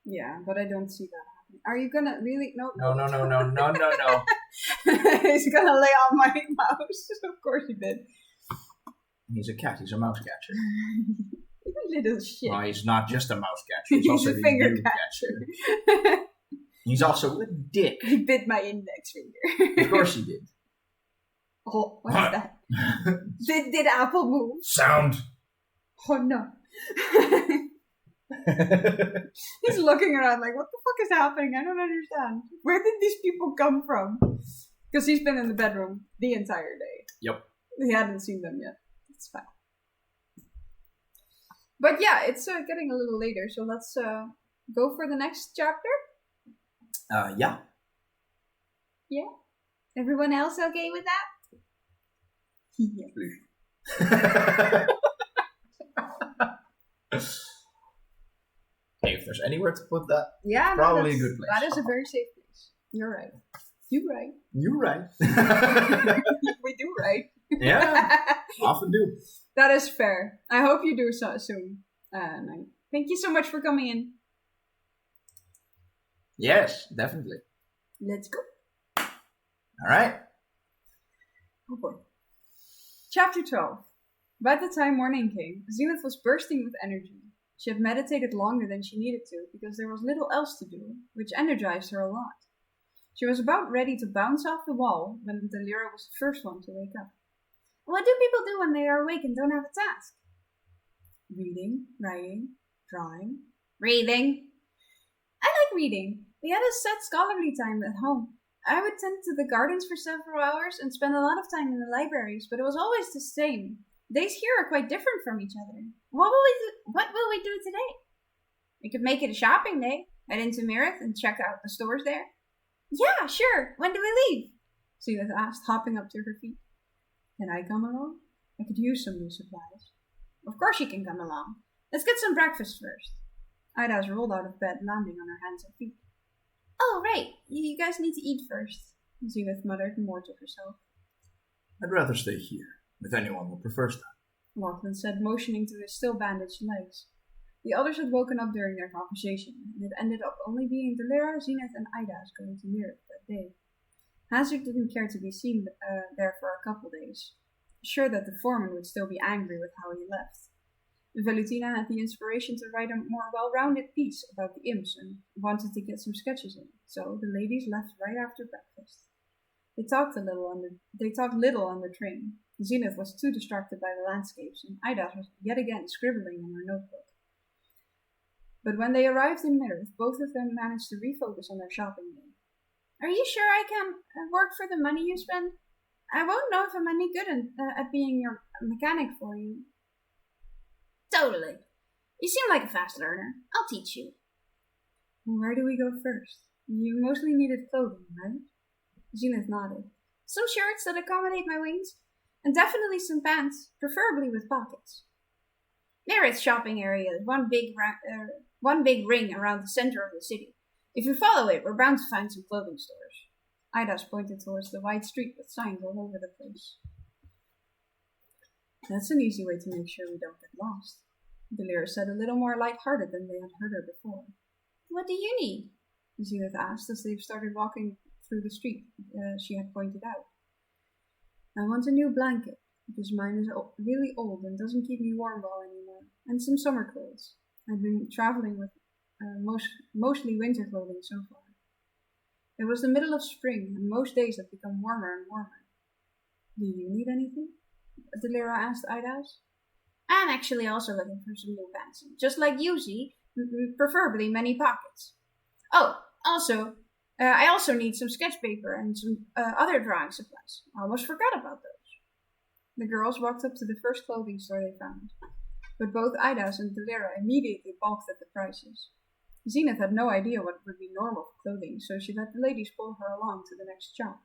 Yeah, but I don't see that happening. Are you gonna really? No. No. He's gonna lay on my mouse. Of course he did. He's a cat. He's a mouse catcher. Little shit. Well, he's not just a mouse catcher. He's He's also a the finger you catcher. He's also a dick. He bit my index finger. Of course he did. Oh, what's that? Did Apple move? Sound. Oh no. He's looking around like, what the fuck is happening? I don't understand. Where did these people come from? Because he's been in the bedroom the entire day. Yep. He hadn't seen them yet. It's fine. But yeah, it's getting a little later, so let's go for the next chapter. Yeah. Yeah? Everyone else okay with that? Yeah. Hey, if there's anywhere to put that, Yeah, no, probably a that's- good place. That is a very safe place. You're right. You're right. You're right. We do right. Yeah, often do. That is fair. I hope you do so soon. Night. Thank you so much for coming in. Yes, definitely. Let's go. All right. Oh boy. Chapter 12. By the time morning came, Zenith was bursting with energy. She had meditated longer than she needed to because there was little else to do, which energized her a lot. She was about ready to bounce off the wall when Delira was the first one to wake up. What do people do when they are awake and don't have a task? Reading, writing, drawing. Reading. I like reading. We had a set scholarly time at home. I would tend to the gardens for several hours and spend a lot of time in the libraries, but it was always the same. Days here are quite different from each other. What will we do today? We could make it a shopping day. Head into Mirith and check out the stores there. Yeah, sure. When do we leave? Zenith asked, hopping up to her feet. Can I come along? I could use some new supplies. Of course you can come along. Let's get some breakfast first. Ida's rolled out of bed, landing on her hands and feet. Oh, right. You guys need to eat first. Zenith muttered more to herself. I'd rather stay here with anyone who prefers that. Lachlan said, motioning to his still bandaged legs. The others had woken up during their conversation, and it ended up only being Delira, Zenith, and Idas going to Mirith that day. Hazard didn't care to be seen there for a couple days, sure that the foreman would still be angry with how he left. Velutina had the inspiration to write a more well-rounded piece about the imps and wanted to get some sketches in, so the ladies left right after breakfast. They talked little on the train. Zenith was too distracted by the landscapes, and Idas was yet again scribbling in her notebook. But when they arrived in Mirith, both of them managed to refocus on their shopping day. Are you sure I can work for the money you spend? I won't know if I'm any good at being your mechanic for you. Totally. You seem like a fast learner. I'll teach you. Where do we go first? You mostly needed clothing, right? Zenith nodded. Some shirts that accommodate my wings, and definitely some pants, preferably with pockets. Mirith's shopping area is one big ring around the center of the city. If you follow it, we're bound to find some clothing stores. Idas pointed towards the wide street with signs all over the place. That's an easy way to make sure we don't get lost. Delira said, a little more light-hearted than they had heard her before. What do you need? Zenith asked as they started walking through the street she had pointed out. I want a new blanket, because mine is really old and doesn't keep me warm well anymore, and some summer clothes. I've been traveling with mostly winter clothing so far. It was the middle of spring, and most days have become warmer and warmer. Do you need anything? Delira asked Idas. I'm actually also looking for some new pants, just like you see, preferably many pockets. Oh, also, I also need some sketch paper and some other drawing supplies. I almost forgot about those. The girls walked up to the first clothing store they found, but both Idas and Delira immediately balked at the prices. Zenith had no idea what would be normal for clothing, so she let the ladies pull her along to the next shop.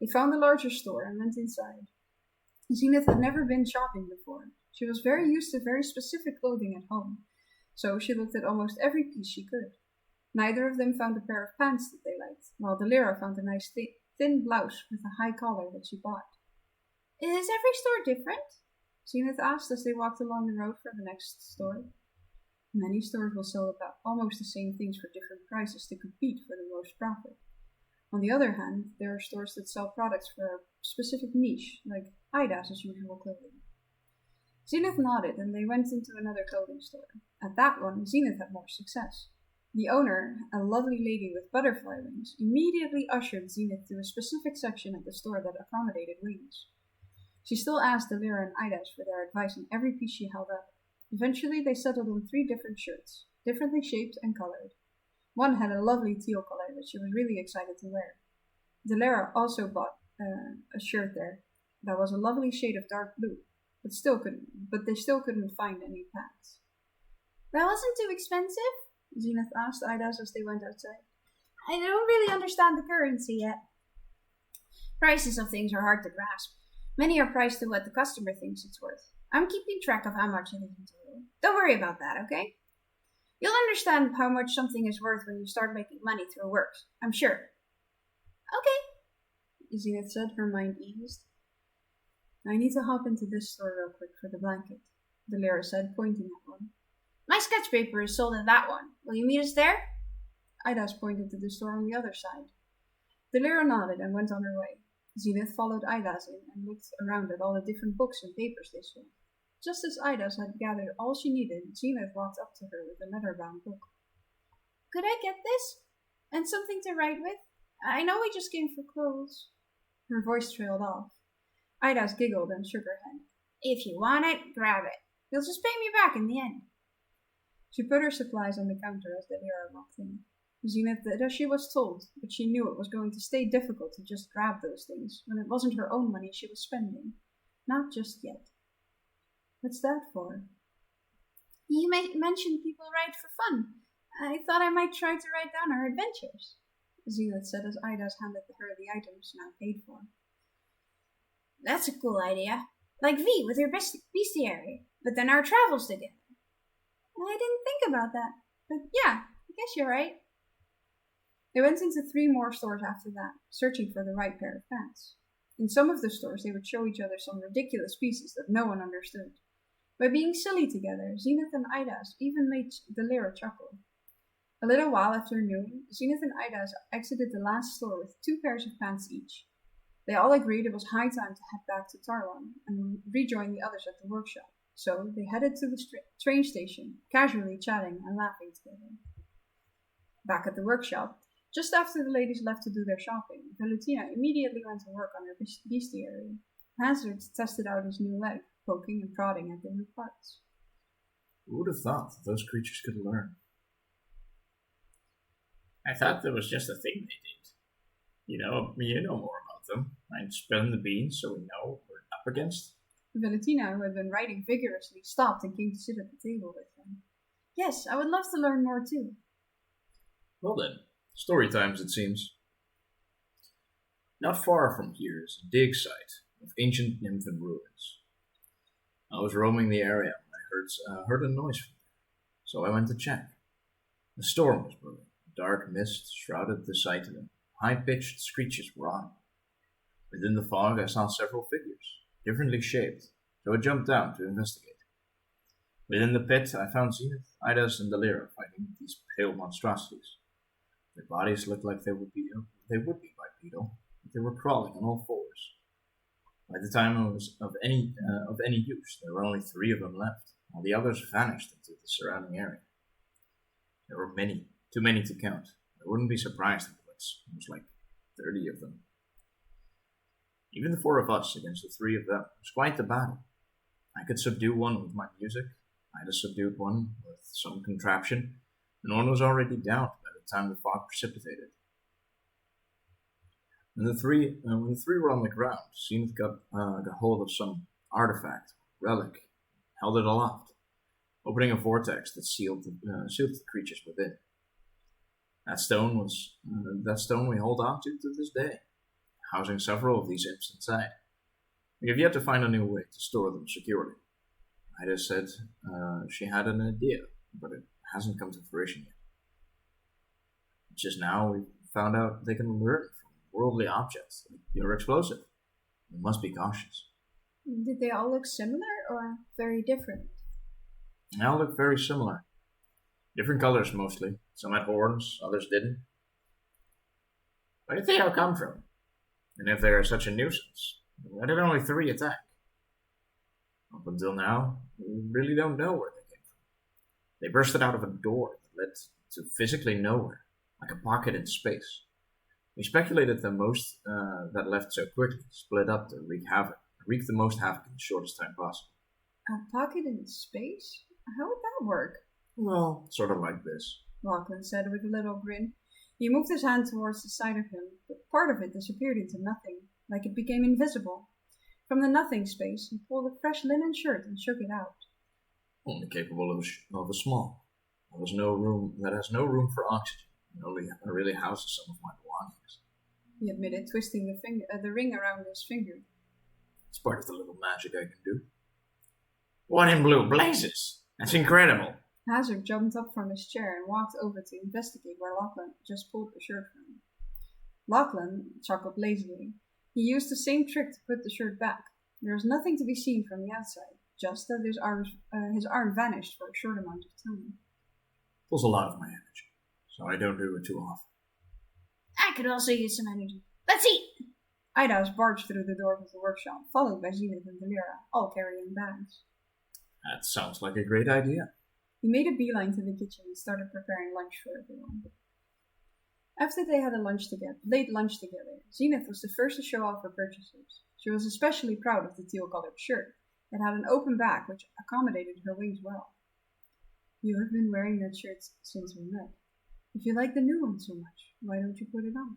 They found the larger store and went inside. Zenith had never been shopping before. She was very used to very specific clothing at home, so she looked at almost every piece she could. Neither of them found a pair of pants that they liked, while Delira found a nice thin blouse with a high collar that she bought. Is every store different? Zenith asked as they walked along the road for the next store. Many stores will sell about almost the same things for different prices to compete for the most profit. On the other hand, there are stores that sell products for a specific niche, like Ida's usual clothing. Zenith nodded and they went into another clothing store. At that one, Zenith had more success. The owner, a lovely lady with butterfly wings, immediately ushered Zenith to a specific section of the store that accommodated wings. She still asked Delira and Idas for their advice on every piece she held up. Eventually, they settled on 3 different shirts, differently shaped and colored. One had a lovely teal color that she was really excited to wear. Delira also bought a shirt there that was a lovely shade of dark blue, but they still couldn't find any pants. That wasn't too expensive? Zenith asked Idas as they went outside. I don't really understand the currency yet. Prices of things are hard to grasp. Many are priced to what the customer thinks it's worth. I'm keeping track of how much it is in total. Don't worry about that, okay? You'll understand how much something is worth when you start making money through work, I'm sure. Okay, Zenith said, her mind eased. I need to hop into this store real quick for the blanket, Delira said, pointing at one. My sketch paper is sold at that one. Will you meet us there? Idas pointed to the store on the other side. Delira nodded and went on her way. Zenith followed Idas in and looked around at all the different books and papers they sold. Just as Idas had gathered all she needed, Zenith walked up to her with a leather-bound book. Could I get this? And something to write with? I know we just came for clothes. Her voice trailed off. Idas giggled and shook her head. If you want it, grab it. You'll just pay me back in the end. She put her supplies on the counter as Delira walked in. Zenith did as she was told, but she knew it was going to stay difficult to just grab those things when it wasn't her own money she was spending. Not just yet. What's that for? You mentioned people write for fun. I thought I might try to write down our adventures, Zenith said as Idas handed her the items now paid for. That's a cool idea. Like V with her bestiary, but then our travels together. I didn't think about that, but yeah, I guess you're right. They went into 3 more stores after that, searching for the right pair of pants. In some of the stores, they would show each other some ridiculous pieces that no one understood. By being silly together, Zenith and Idas even made Delira chuckle. A little while after noon, Zenith and Idas exited the last store with 2 pairs of pants each. They all agreed it was high time to head back to Tarwan and rejoin the others at the workshop, so they headed to the train station, casually chatting and laughing together. Back at the workshop, just after the ladies left to do their shopping, Valentina immediately went to work on her bestiary. Hazard tested out his new leg, poking and prodding at the new parts. Who would have thought that those creatures could learn? I thought that was just a thing they did. You know more about them. I'd spill the beans so we know what we're up against. Valentina, who had been writing vigorously, stopped and came to sit at the table with them. Yes, I would love to learn more too. Well then, story times it seems. Not far from here is a dig site of ancient nymphan ruins. I was roaming the area when I heard a noise from there, so I went to check. A storm was brewing. A dark mist shrouded the site and high-pitched screeches were on. Within the fog I saw several figures, differently shaped, so I jumped down to investigate. Within the pit I found Zenith, Idas, and Delira fighting these pale monstrosities. Their bodies looked like they would be bipedal, but they were crawling on all 4s. By the time I was of any use, there were only 3 of them left, while the others vanished into the surrounding area. There were many, too many to count. I wouldn't be surprised if it was like 30 of them. Even the 4 of us against the 3 of them was quite the battle. I could subdue one with my music, Ida subdued one with some contraption, and one was already down by the time the fog precipitated. When the three were on the ground, Zenith got hold of some artifact, Relic, held it aloft, opening a vortex that sealed the creatures within. That stone we hold on to this day, housing several of these imps inside. We have yet to find a new way to store them securely. Ida said she had an idea, but it hasn't come to fruition yet. Just now, we found out they can learn from worldly objects. They're explosive. We must be cautious. Did they all look similar or very different? They all look very similar. Different colors, mostly. Some had horns, others didn't. Where did they all come from? And if they are such a nuisance, why did only 3 attack? Up until now, we really don't know where they came from. They bursted out of a door that led to physically nowhere, like a pocket in space. We speculated that most that left so quickly split up to wreak the most havoc in the shortest time possible. A pocket in space? How would that work? Well, sort of like this. Lachlan said with a little grin. He moved his hand towards the side of him, but part of it disappeared into nothing, like it became invisible. From the nothing space, he pulled a fresh linen shirt and shook it out. Only capable of a small. That has no room for oxygen. It only really houses some of my belongings. He admitted, twisting the ring around his finger. It's part of the little magic I can do. What in blue blazes? That's incredible. Hazard jumped up from his chair and walked over to investigate where Lachlan just pulled the shirt from. Lachlan chuckled lazily. He used the same trick to put the shirt back. There was nothing to be seen from the outside, just that his arm vanished for a short amount of time. Pulls a lot of my energy, so I don't do it too often. I could also use some energy. Let's eat! Idas barged through the door of the workshop, followed by Zenith and Delira, all carrying bags. That sounds like a great idea. He made a beeline to the kitchen and started preparing lunch for everyone. After they had late lunch together, Zenith was the first to show off her purchases. She was especially proud of the teal-colored shirt. It had an open back which accommodated her wings well. You have been wearing that shirt since we met. If you like the new one so much, why don't you put it on?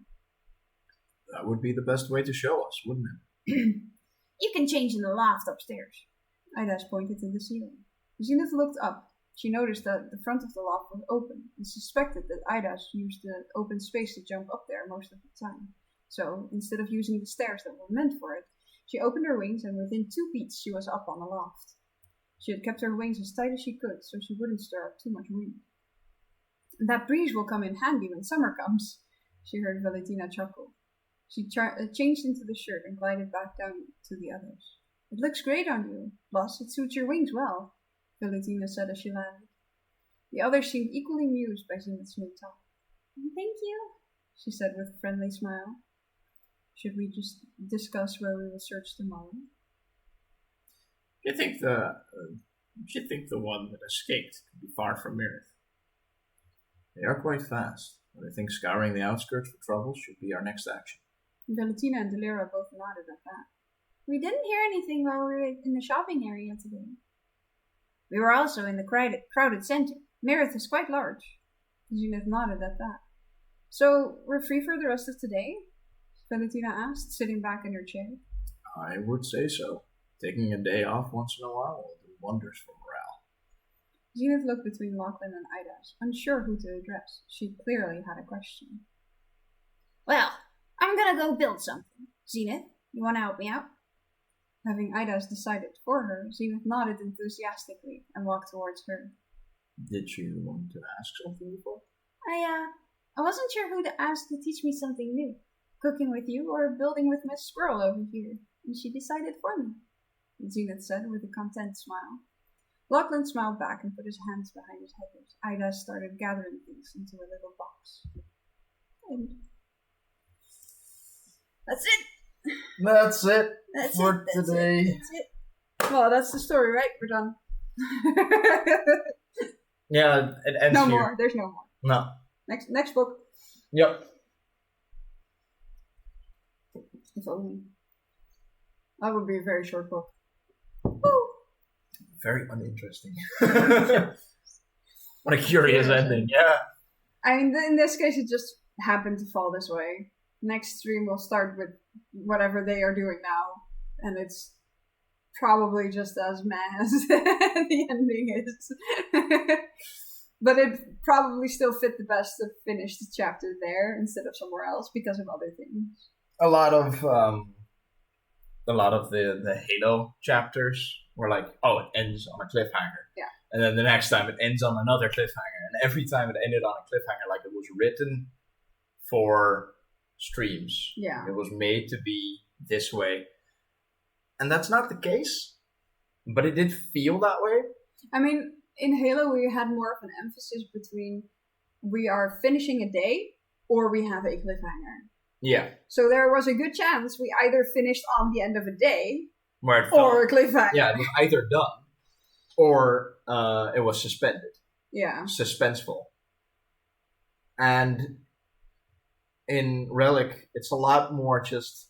That would be the best way to show us, wouldn't it? You can change in the loft upstairs. Idas pointed to the ceiling. Zenith looked up. She noticed that the front of the loft was open and suspected that Idas used the open space to jump up there most of the time. So, instead of using the stairs that were meant for it, she opened her wings and within 2 beats she was up on the loft. She had kept her wings as tight as she could so she wouldn't stir up too much wind. That breeze will come in handy when summer comes, she heard Valentina chuckle. She changed into the shirt and glided back down to the others. It looks great on you, plus it suits your wings well, Valentina said as she landed. The others seemed equally amused by Zenith's new top. Thank you, she said with a friendly smile. Should we just discuss where we will search tomorrow? You think the one that escaped could be far from Mirth? They are quite fast, but I think scouring the outskirts for trouble should be our next action. Valentina and Delira both nodded at that. We didn't hear anything while we were in the shopping area today. We were also in the crowded center. Mirth is quite large. Zenith nodded at that. So, we're free for the rest of today? Valentina asked, sitting back in her chair. I would say so. Taking a day off once in a while will do wonders for morale. Zenith looked between Lachlan and Idas, unsure who to address. She clearly had a question. Well, I'm gonna go build something. Zenith, you wanna help me out? Having Idas decided for her, Zenith nodded enthusiastically and walked towards her. Did you want to ask something before? I wasn't sure who to ask to teach me something new. Cooking with you or building with Miss Squirrel over here. And she decided for me, Zenith said with a content smile. Lachlan smiled back and put his hands behind his head as Idas started gathering things into a little box. And that's it. That's it That's for it. today. That's it. Well, that's the story, right? We're done. Yeah, it ends No here. more. There's no more. No. Next book. Yep. If only. That would be a very short book. Woo. Very uninteresting. What a curious ending. Yeah. I mean, in this case, it just happened to fall this way. next stream we'll start with whatever they are doing now, and it's probably just as meh as the ending is. But it probably still fit the best to finish the chapter there instead of somewhere else because of other things. A lot of the Halo chapters were like, oh, it ends on a cliffhanger. Yeah. And then the next time it ends on another cliffhanger. And every time it ended on a cliffhanger, like it was written for streams. Yeah. It was made to be this way. And that's not the case. But it did feel that way. I mean, in Halo we had more of an emphasis between we are finishing a day or we have a cliffhanger. Yeah. So there was a good chance we either finished on the end of a day Where it or a cliffhanger. Yeah, it was either done or it was suspended. Yeah. Suspenseful. And in Relic, it's a lot more just,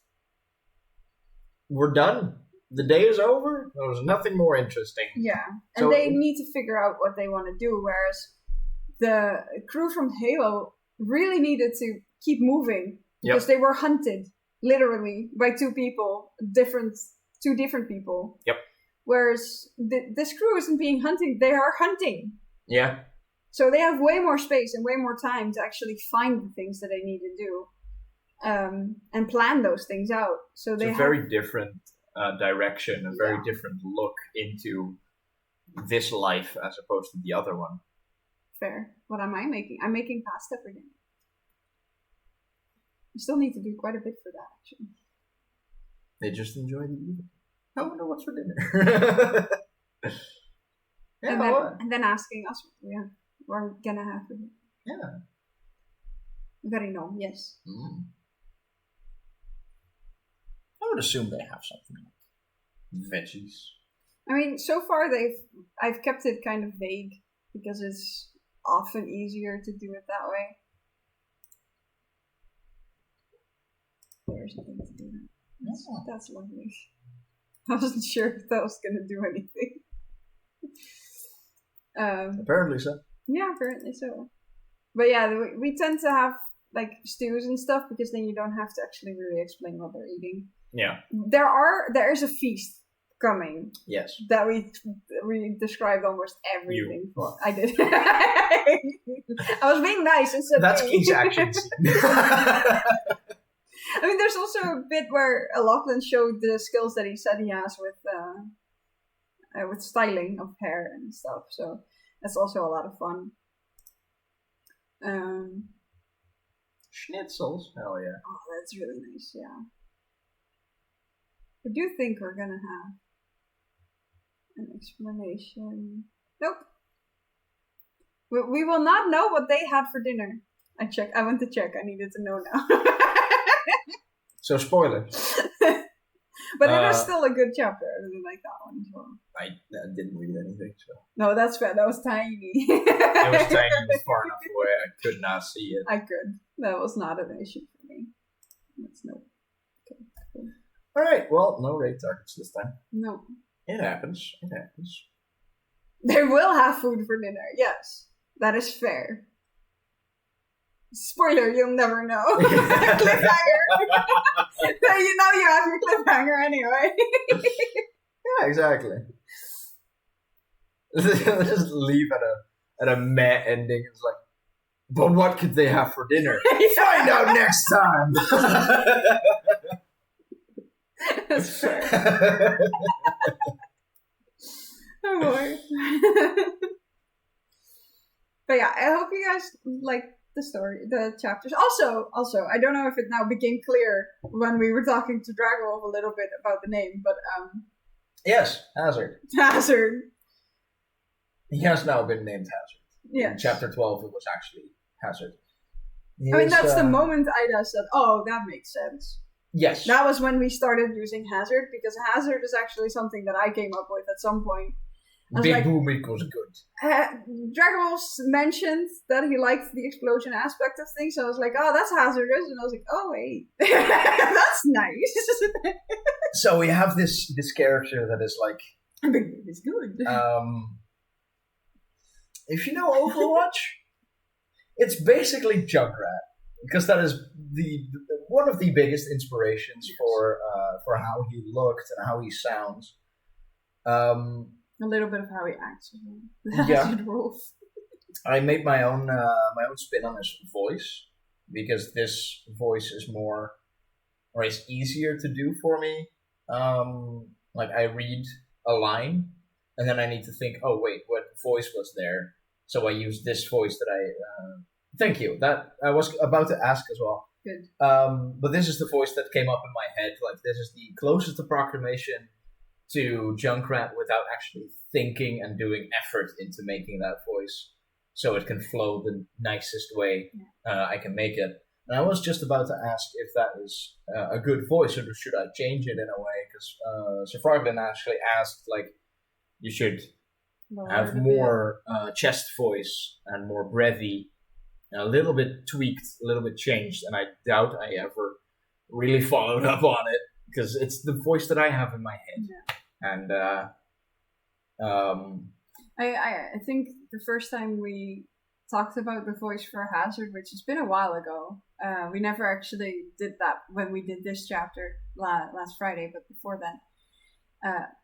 we're done. The day is over. There's nothing more interesting. Yeah. And So- they need to figure out what they want to do, whereas the crew from Halo really needed to keep moving because they were hunted, literally, by two different people. Yep. Whereas this crew isn't being hunted, they are hunting. Yeah. So they have way more space and way more time to actually find the things that they need to do, and plan those things out. So It's they a very different direction, a very different look into this life as opposed to the other one. Fair. What am I making? I'm making pasta for dinner. I still need to do quite a bit for that, actually. They just enjoy the evening. I wonder what's for dinner. And then asking us what we're gonna have for dinner. Yeah. Very no, yes. Mm. I would assume they have something like veggies. I mean, so far I've kept it kind of vague because it's often easier to do it that way. There's nothing to do that. That's lovely. I wasn't sure if that was gonna do anything. Apparently so. Yeah, apparently so. But yeah, we tend to have like stews and stuff because then you don't have to actually really explain what they're eating. Yeah. There is a feast coming Yes. that we described almost everything for. I did. I was being nice and said That's me. Keith's action scene. I mean, there's also a bit where Lachlan showed the skills that he said he has with styling of hair and stuff. So that's also a lot of fun. Schnitzels. Hell yeah. Oh, that's really nice. Yeah. I do think we're gonna have an explanation. Nope. We will not know what they had for dinner. I went to check. I needed to know now. So spoiler. But it is still a good chapter. I really like that one as well. I didn't read anything, so. No, that's fair. That was tiny. It was tiny, it was far enough away, I could not see it. I could. That was not an issue for me. That's no. Okay, cool. Alright, well, no raid targets this time. No. It happens. It happens. They will have food for dinner. Yes. That is fair. Spoiler, you'll never know. Cliffhanger. You know you have your cliffhanger anyway. Yeah, exactly. Just leave at a meh ending. It's like, but what could they have for dinner? Find out next time. That's fair. Oh boy. But yeah, I hope you guys like the story, the chapters. Also, I don't know if it now became clear when we were talking to Dragolf a little bit about the name, but Yes, Hazard. Hazard. He has now been named Hazard. Yeah. In chapter 12, it was actually Hazard. I mean, that's the moment Ida said, "Oh, that makes sense." Yes. That was when we started using Hazard, because Hazard is actually something that I came up with at some point. Big like, Boom was good. Dragolf mentioned that he liked the explosion aspect of things, so I was like, "Oh, that's hazardous," and I was like, "Oh wait, that's nice." So we have this character that is like, Big Boom is good. if you know Overwatch, it's basically Junkrat, because that is one of the biggest inspirations for how he looked and how he sounds. A little bit of how he acts as well. The Yeah. Hazard Wolf. I made my own spin on his voice because this voice is more, or is easier to do for me. Like I read a line, and then I need to think, oh wait, what voice was there? So I use this voice that I. Thank you. That I was about to ask as well. Good. But this is the voice that came up in my head. Like this is the closest approximation to Junkrat without actually thinking and doing effort into making that voice, so it can flow the nicest way I can make it. And I was just about to ask if that is a good voice, or should I change it in a way? Because Sir Farglin actually asked, like, you should have more chest voice and more breathy, a little bit tweaked, a little bit changed, and I doubt I ever really followed up on it, because it's the voice that I have in my head. Yeah. And I think the first time we talked about the voice for Hazard, which has been a while ago, we never actually did that when we did this chapter last Friday, but before then,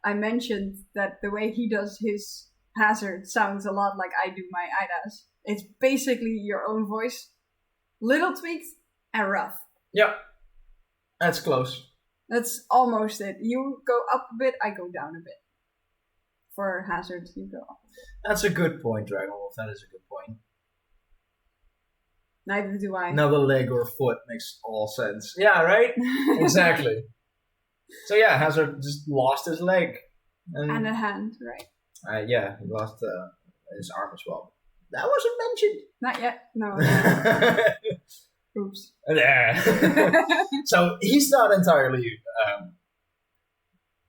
I mentioned that the way he does his Hazard sounds a lot like I do my Idas. It's basically your own voice, little tweaked and rough. yeah, that's close. That's almost it. You go up a bit, I go down a bit. For Hazard, you go up a bit. That's a good point, Dragonwolf. That is a good point. Neither do I. Another leg or foot makes all sense. Yeah, right? Exactly. So yeah, Hazard just lost his leg. And a hand, right? Yeah, he lost his arm as well. That wasn't Not yet. No. mentioned. Oops. Yeah. So he's not entirely.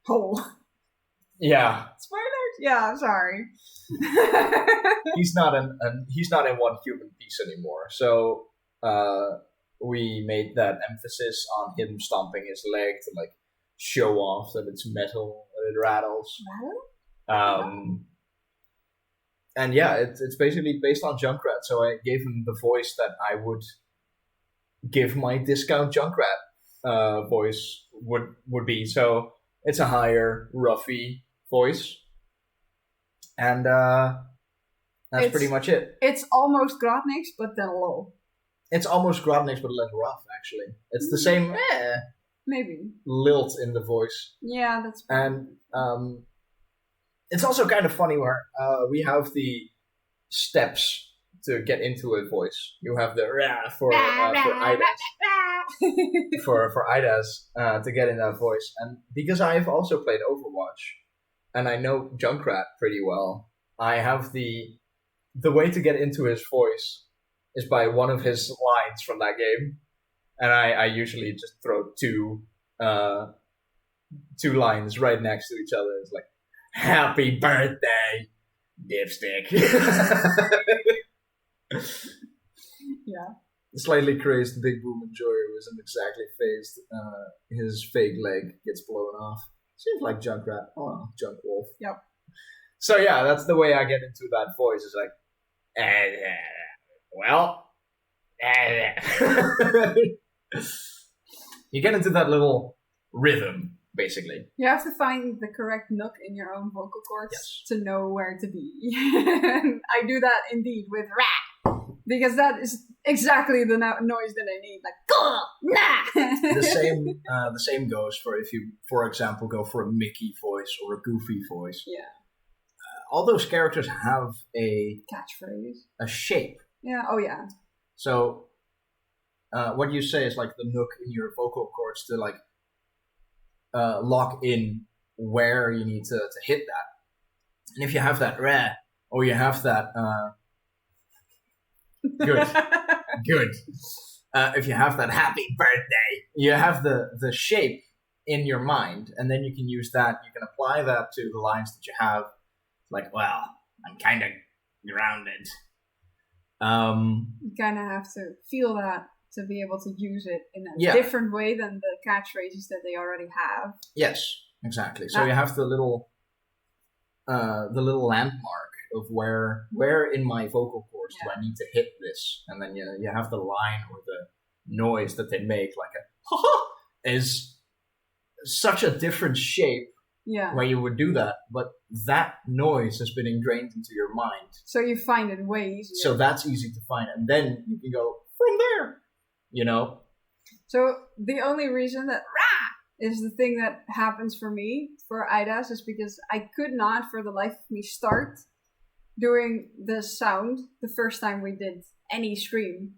Whole. Yeah, Spoilers? Yeah, sorry. he's not he's not in one human piece anymore. So we made that emphasis on him stomping his leg to like show off that it's metal and it rattles. And yeah, it's basically based on Junkrat. So I gave him the voice that I would give my discount Junkrat voice would be. So it's a higher, roughy voice, and that's pretty much it. It's almost Grotnix, but then low. It's almost Grotnix, but less rough. Actually, it's the same Maybe. lilt in the voice, Yeah, that's. and it's also kind of funny where we have the steps to get into a voice. You have the for Idas. for Idas to get in that voice, and because I've also played Overwatch and I know Junkrat pretty well, I have the way to get into his voice is by one of his lines from that game, and I usually just throw two lines right next to each other. It's like, "Happy birthday, dipstick." Yeah. Slightly crazed Big Boom Enjoyer who isn't exactly phased. His fake leg gets blown off. Seems like Junkrat. Oh, Junkwolf. Yep. So yeah, that's the way I get into that voice. It's like, you get into that little rhythm, basically. You have to find the correct nook in your own vocal cords to know where to be. I do that indeed with rat, because that is exactly the noise that I need. Like, The same goes for if you, for example, go for a Mickey voice or a Goofy voice. Yeah. All those characters have a Catchphrase. shape. Yeah. Oh yeah. So what you say is like the nook in your vocal cords to like lock in where you need to hit that. And if you have that rare, or you have that good. If you have that happy birthday, you have the shape in your mind, and then you can use that. You can apply that to the lines that you have. Like, well, I'm kind of grounded. You kind of have to feel that to be able to use it in a different way than the catchphrases that they already have. Yes, exactly. So you have the little landmark of where in my vocal cords do I need to hit this, and then you have the line or the noise that they make, like a is such a different shape Yeah. where you would do that, but that noise has been ingrained into your mind. So you find it way easier. So that's easy to find, and then you can go from there. You know? So the only reason that rah is the thing that happens for me for Idas is because I could not for the life of me start doing the sound the first time we did any scream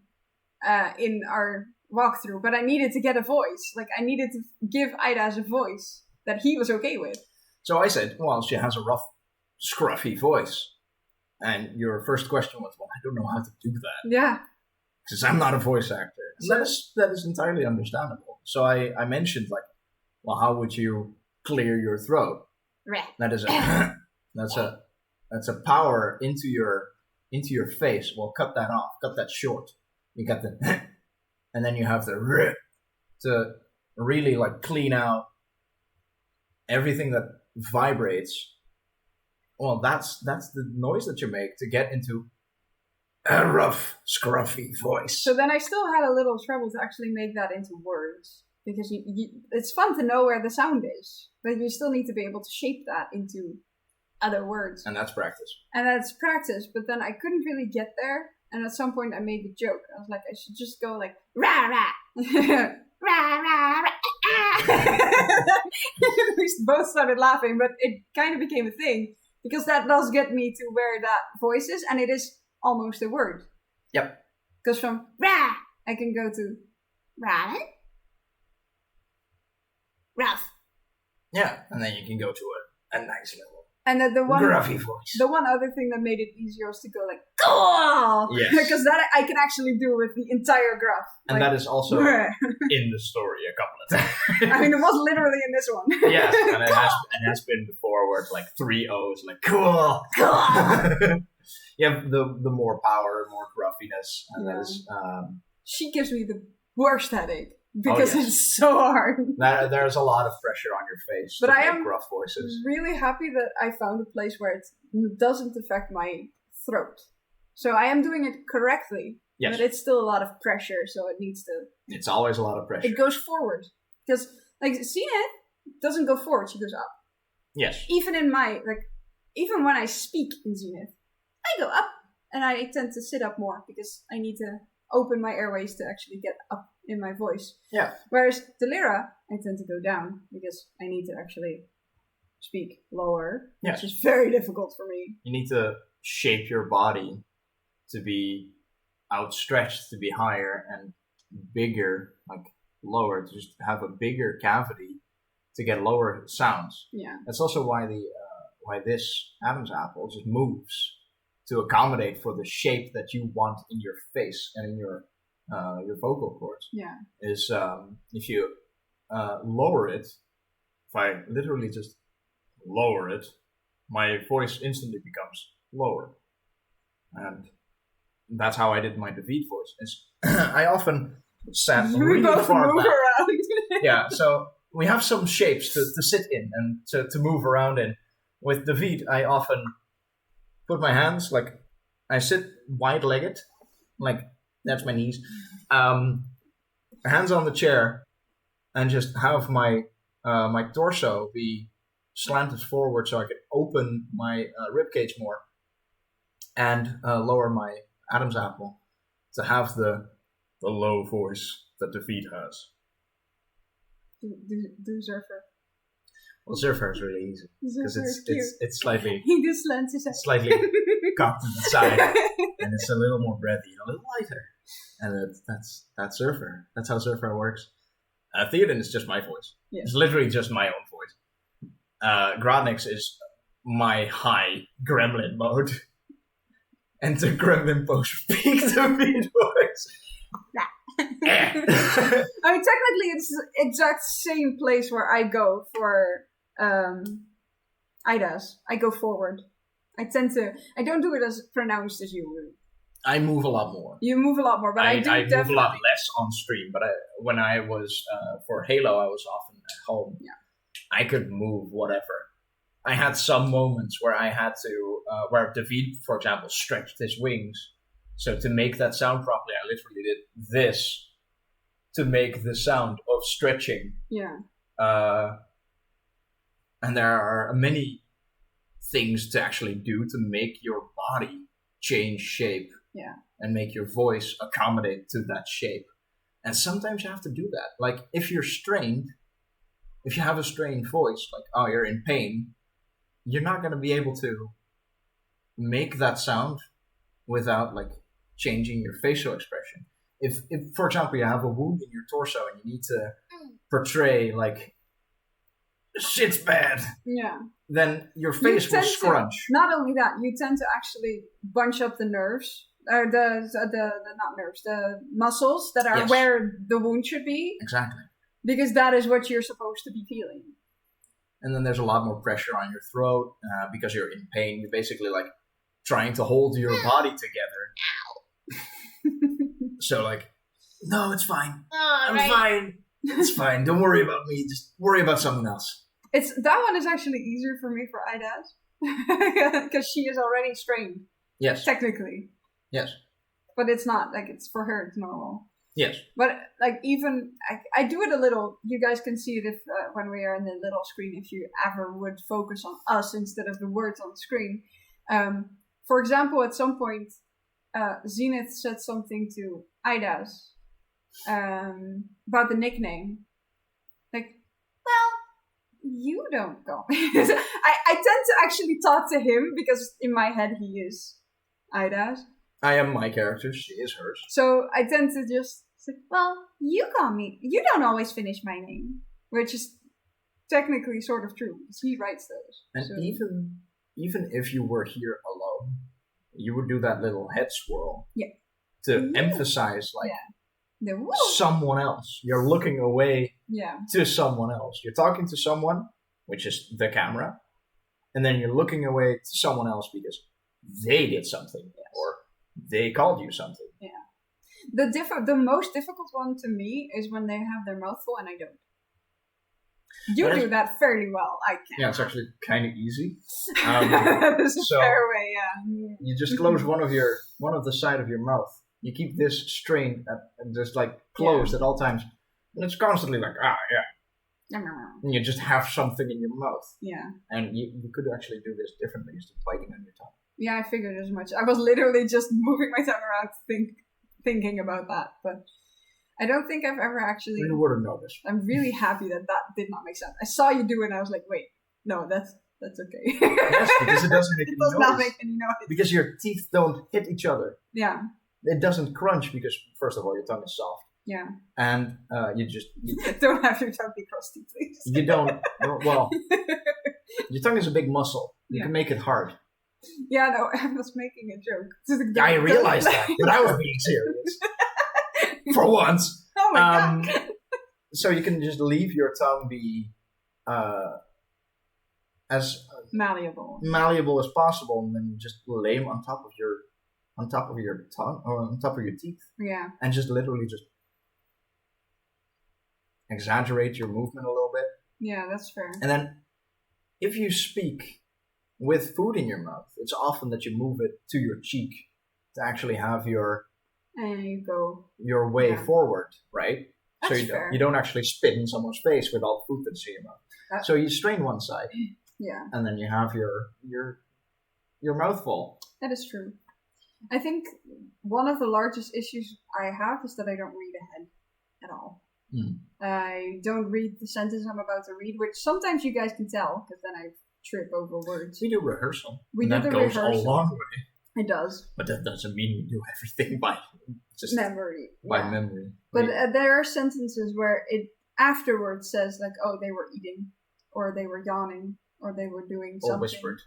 in our walkthrough, but I needed to get a voice. Like I needed to give Idas a voice that he was okay with. So I said, well, she has a rough, scruffy voice. And your first question was, well, I don't know how to do that. Yeah. Because I'm not a voice actor. So- That is entirely understandable. So I mentioned, like, well, how would you clear your throat? Right. That is that's a power into your face. Well, cut that off. Cut that short. You got the and then you have the to really like clean out everything that vibrates. Well, that's the noise that you make to get into a rough, scruffy voice. So then I still had a little trouble to actually make that into words. Because it's fun to know where the sound is. But you still need to be able to shape that into other words. And that's practice. And that's practice, but then I couldn't really get there. And at some point I made the joke. I was like, I should just go like, rah, rah. Rah, rah, rah. We both started laughing, but it kind of became a thing. Because that does get me to where that voice is, and it is almost a word. Yep. Because from rah, I can go to Robin? Ralph. Yeah, and then you can go to a nice level. and the one Gruffy voice. the one other thing that made it easier was to go like cool, Yes. because that I can actually do with the entire gruff. And Like, that is also in the story a couple of times. I mean, it was literally in this one. Yes, and it has been before where it's like 3 O's, like cool. You have the more power, more gruffiness, and that is She gives me the worst headache because yes. it's so hard. there's a lot of pressure on your face. But to I make am gruff voices. really happy that I found a place where it doesn't affect my throat. So I am doing it correctly, Yes, but it's still a lot of pressure, so it needs to... it's always a lot of pressure. It goes forward. Because, like, Zenith doesn't go forward, she goes up. Yes, Even when I speak in Zenith, I go up, and I tend to sit up more, because I need to open my airways to actually get up in my voice. Yeah. Whereas Delira, I tend to go down, because I need to actually speak lower, Yes. which is very difficult for me. you need to shape your body to be outstretched, to be higher, and bigger, like lower, to just have a bigger cavity to get lower sounds. Yeah. That's also why why this Adam's apple just moves to accommodate for the shape that you want in your face and in your vocal cords. Yeah. Is if you lower it, if I literally just lower it, my voice instantly becomes lower, and that's how I did my David voice. Is I often sat We really both far move back. around. Yeah, so we have some shapes to sit in and to move around in. With David, I often put my hands, like, I sit wide-legged, like, that's my knees, hands on the chair, and just have my my torso be slanted forward so I could open my ribcage more, and lower my Adam's apple to have the low voice that David has. Do Zurfer. Well, Zurfer is really easy because Zurfer is cute. it's slightly He just slants his head. slightly cocked to the side, and it's a little more breathy, a little lighter, and that's Zurfer. That's how Zurfer works. Theoden is just my voice. Yeah. It's literally just my own voice. Grodnix is my high gremlin mode, and the gremlin post-peak David voice. I mean, technically, it's the exact same place where I go for Idas. I go forward. I don't do it as pronounced as you would. I move a lot more. You move a lot more, but I do move a definitely. lot less on stream, but when I was for Halo, I was often at home. Yeah. I could move whatever. I had some moments where I had to, where David, for example, stretched his wings. So to make that sound properly, I literally did this to make the sound of of stretching. Yeah. And there are many things to actually do to make your body change shape. Yeah. And make your voice accommodate to that shape. And sometimes you have to do that. Like, if you're strained, if you have a strained voice, like, oh, you're in pain, you're not going to be able to make that sound without, like, changing your facial expression. If for example, you have a wound in your torso and you need to portray, like, shit's bad, then your face will scrunch. Not only that, you tend to actually bunch up the nerves, or the muscles that are where the wound should be. Exactly. Because that is what you're supposed to be feeling. And then there's a lot more pressure on your throat because you're in pain. You're basically like trying to hold your body together. So like, no, it's fine. I'm fine. It's fine. Don't worry about me. Just worry about someone else. That one is actually easier for me for Ida's because she is already strained. Yes. Technically. Yes. But it's not like it's for her. It's normal. Yes. But like even I do it a little. You guys can see it if when we are in the little screen. If you ever would focus on us instead of the words on the screen. For example, at some point, Zenith said something to Ida's about the nickname. Like, well, you don't go. I tend to actually talk to him because in my head he is Ida's. I am my character. She is hers. So I tend to just say, well, you call me. You don't always finish my name, which is technically sort of true because he writes those. And so. even if you were here alone, you would do that little head swirl. Yeah. To emphasize like The someone else. You're looking away Yeah. to someone else. You're talking to someone, which is the camera, and then you're looking away to someone else because they did something or they called you something. Yeah. The most difficult one to me is when they have their mouth full and I don't. You do that fairly well. I can't. Yeah, it's actually kind of easy. This is so a fair way, yeah. You just close one of the side of your mouth. You keep this strained and just like closed at all times, and it's constantly like and you just have something in your mouth. Yeah. And you could actually do this differently instead of biting on your tongue. Yeah, I figured as much. I was literally just moving my tongue around thinking about that, but I don't think I've ever actually... You would have noticed. I'm really happy that did not make sense. I saw you do it and I was like, wait, no, that's okay. Yes, because it doesn't make any noise. It does not make any noise. Because your teeth don't hit each other. Yeah. It doesn't crunch because, first of all, your tongue is soft. Yeah. And you don't have your tongue be crusty, please. You don't... Well, your tongue is a big muscle. You can make it hard. Yeah, no, I was making a joke. I realized that, but I was being serious. For once. Oh my god. So you can just leave your tongue be as malleable as possible, and then just lay them on top of your tongue or on top of your teeth. Yeah. And just literally just exaggerate your movement a little bit. Yeah, that's fair. And then if you speak with food in your mouth, it's often that you move it to your cheek to actually have your way forward, right? That's so you don't actually spit in someone's face with all the food that's in your mouth. So you strain one side. Yeah. And then you have your mouth full. That is true. I think one of the largest issues I have is that I don't read ahead at all. I don't read the sentence I'm about to read, which sometimes you guys can tell, because then I trip over words. We do rehearsal. That goes a long way. It does. But that doesn't mean we do everything by just memory. By memory. But there are sentences where it afterwards says like, oh, they were eating, or they were yawning, or they were doing something. Or whispered.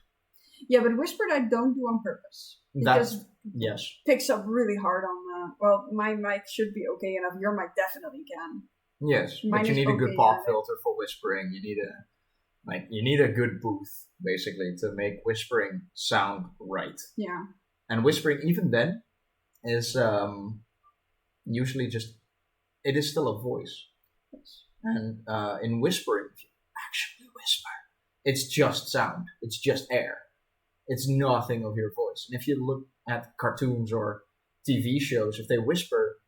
Yeah, but whispered I don't do on purpose. Because yes. Picks up really hard on well, my mic should be okay enough. Your mic definitely can. Yes, but you need a good pop filter for whispering. You need a good booth, basically, to make whispering sound right. Yeah. And whispering, even then, is usually it is still a voice. Yes. And in whispering, if you actually whisper, it's just sound. It's just air. It's nothing of your voice. And if you look at cartoons or TV shows, if they whisper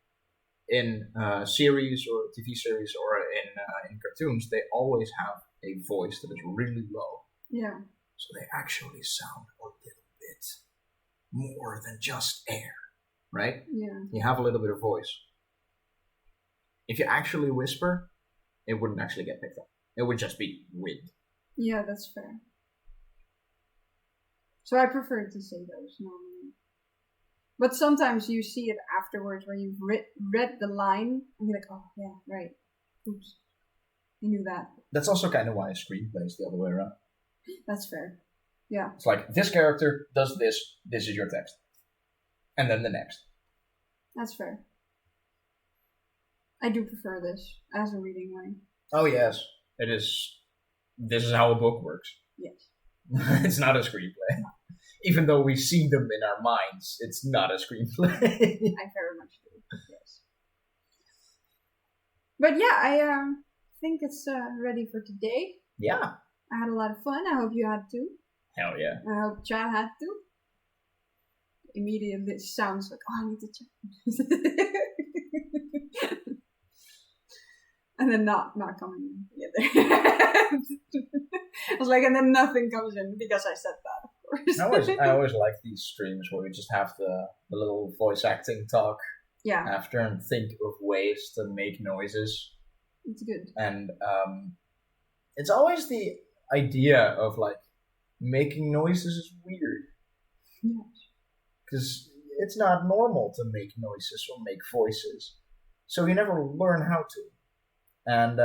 in series or TV series or in cartoons, they always have a voice that is really low. Yeah. So they actually sound a little bit more than just air, right? Yeah. You have a little bit of voice. If you actually whisper, it wouldn't actually get picked up. It would just be wind. Yeah, that's fair. So I prefer to say those normally. But sometimes you see it afterwards where you've read the line and you're like, oh, yeah, right. Oops. You knew that. That's also kind of why a screenplay is the other way around. That's fair. Yeah. It's like, this character does this is your text. And then the next. That's fair. I do prefer this as a reading way. Oh, yes. It is. This is how a book works. Yes. It's not a screenplay. Even though we see them in our minds, it's not a screenplay. I very much do. Yes. But yeah, I think it's ready for today. Yeah. I had a lot of fun. I hope you had too. Hell yeah. I hope Chad had too. Immediately it sounds like, oh, I need to check. And then not coming in together. I was like, and then nothing comes in because I said that, of course. I always like these streams where we just have the little voice acting talk Yeah, after and think of ways to make noises. it's good. And it's always the idea of like making noises is weird. Yeah. Because it's not normal to make noises or make voices. So you never learn how to. And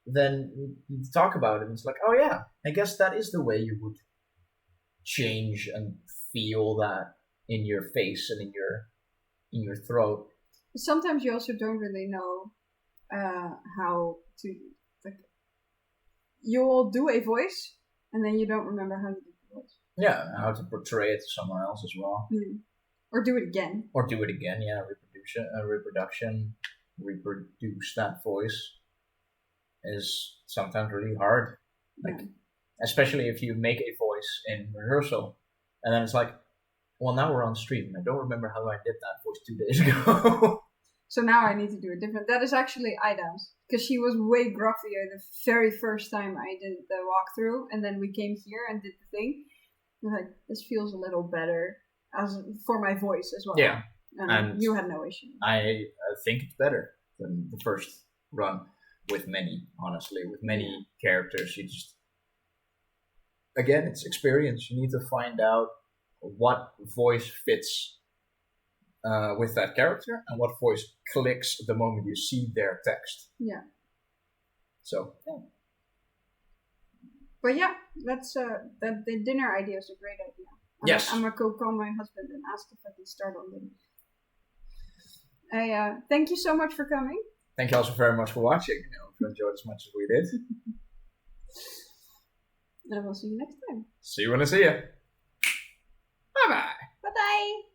then you talk about it and it's like, oh yeah, I guess that is the way you would change and feel that in your face and in your throat. Sometimes you also don't really know how to, like, you'll do a voice and then you don't remember how to do the voice. Yeah, how to portray it to someone else as well. Mm. Or do it again. Or do it again, yeah, reproduce that voice is sometimes really hard. Like, Yeah. especially if you make a voice in rehearsal, and then it's like, well, now we're on stream. I don't remember how I did that voice 2 days ago. So now I need to do it different. That is actually Ida's. Because she was way gruffier the very first time I did the walkthrough, and then we came here and did the thing. I was like, this feels a little better as for my voice as well. Yeah. And you had no issue. I think it's better than the first run with many, honestly. With many characters, you just... Again, it's experience. You need to find out what voice fits with that character and what voice clicks the moment you see their text. Yeah. So, yeah. But yeah, that's the dinner idea is a great idea. Yes. I'm gonna go call my husband and ask if I can start on dinner. I thank you so much for coming. Thank you also very much for watching. I hope you enjoyed as much as we did. And we'll see you next time. See you when I see you. Bye-bye. Bye bye.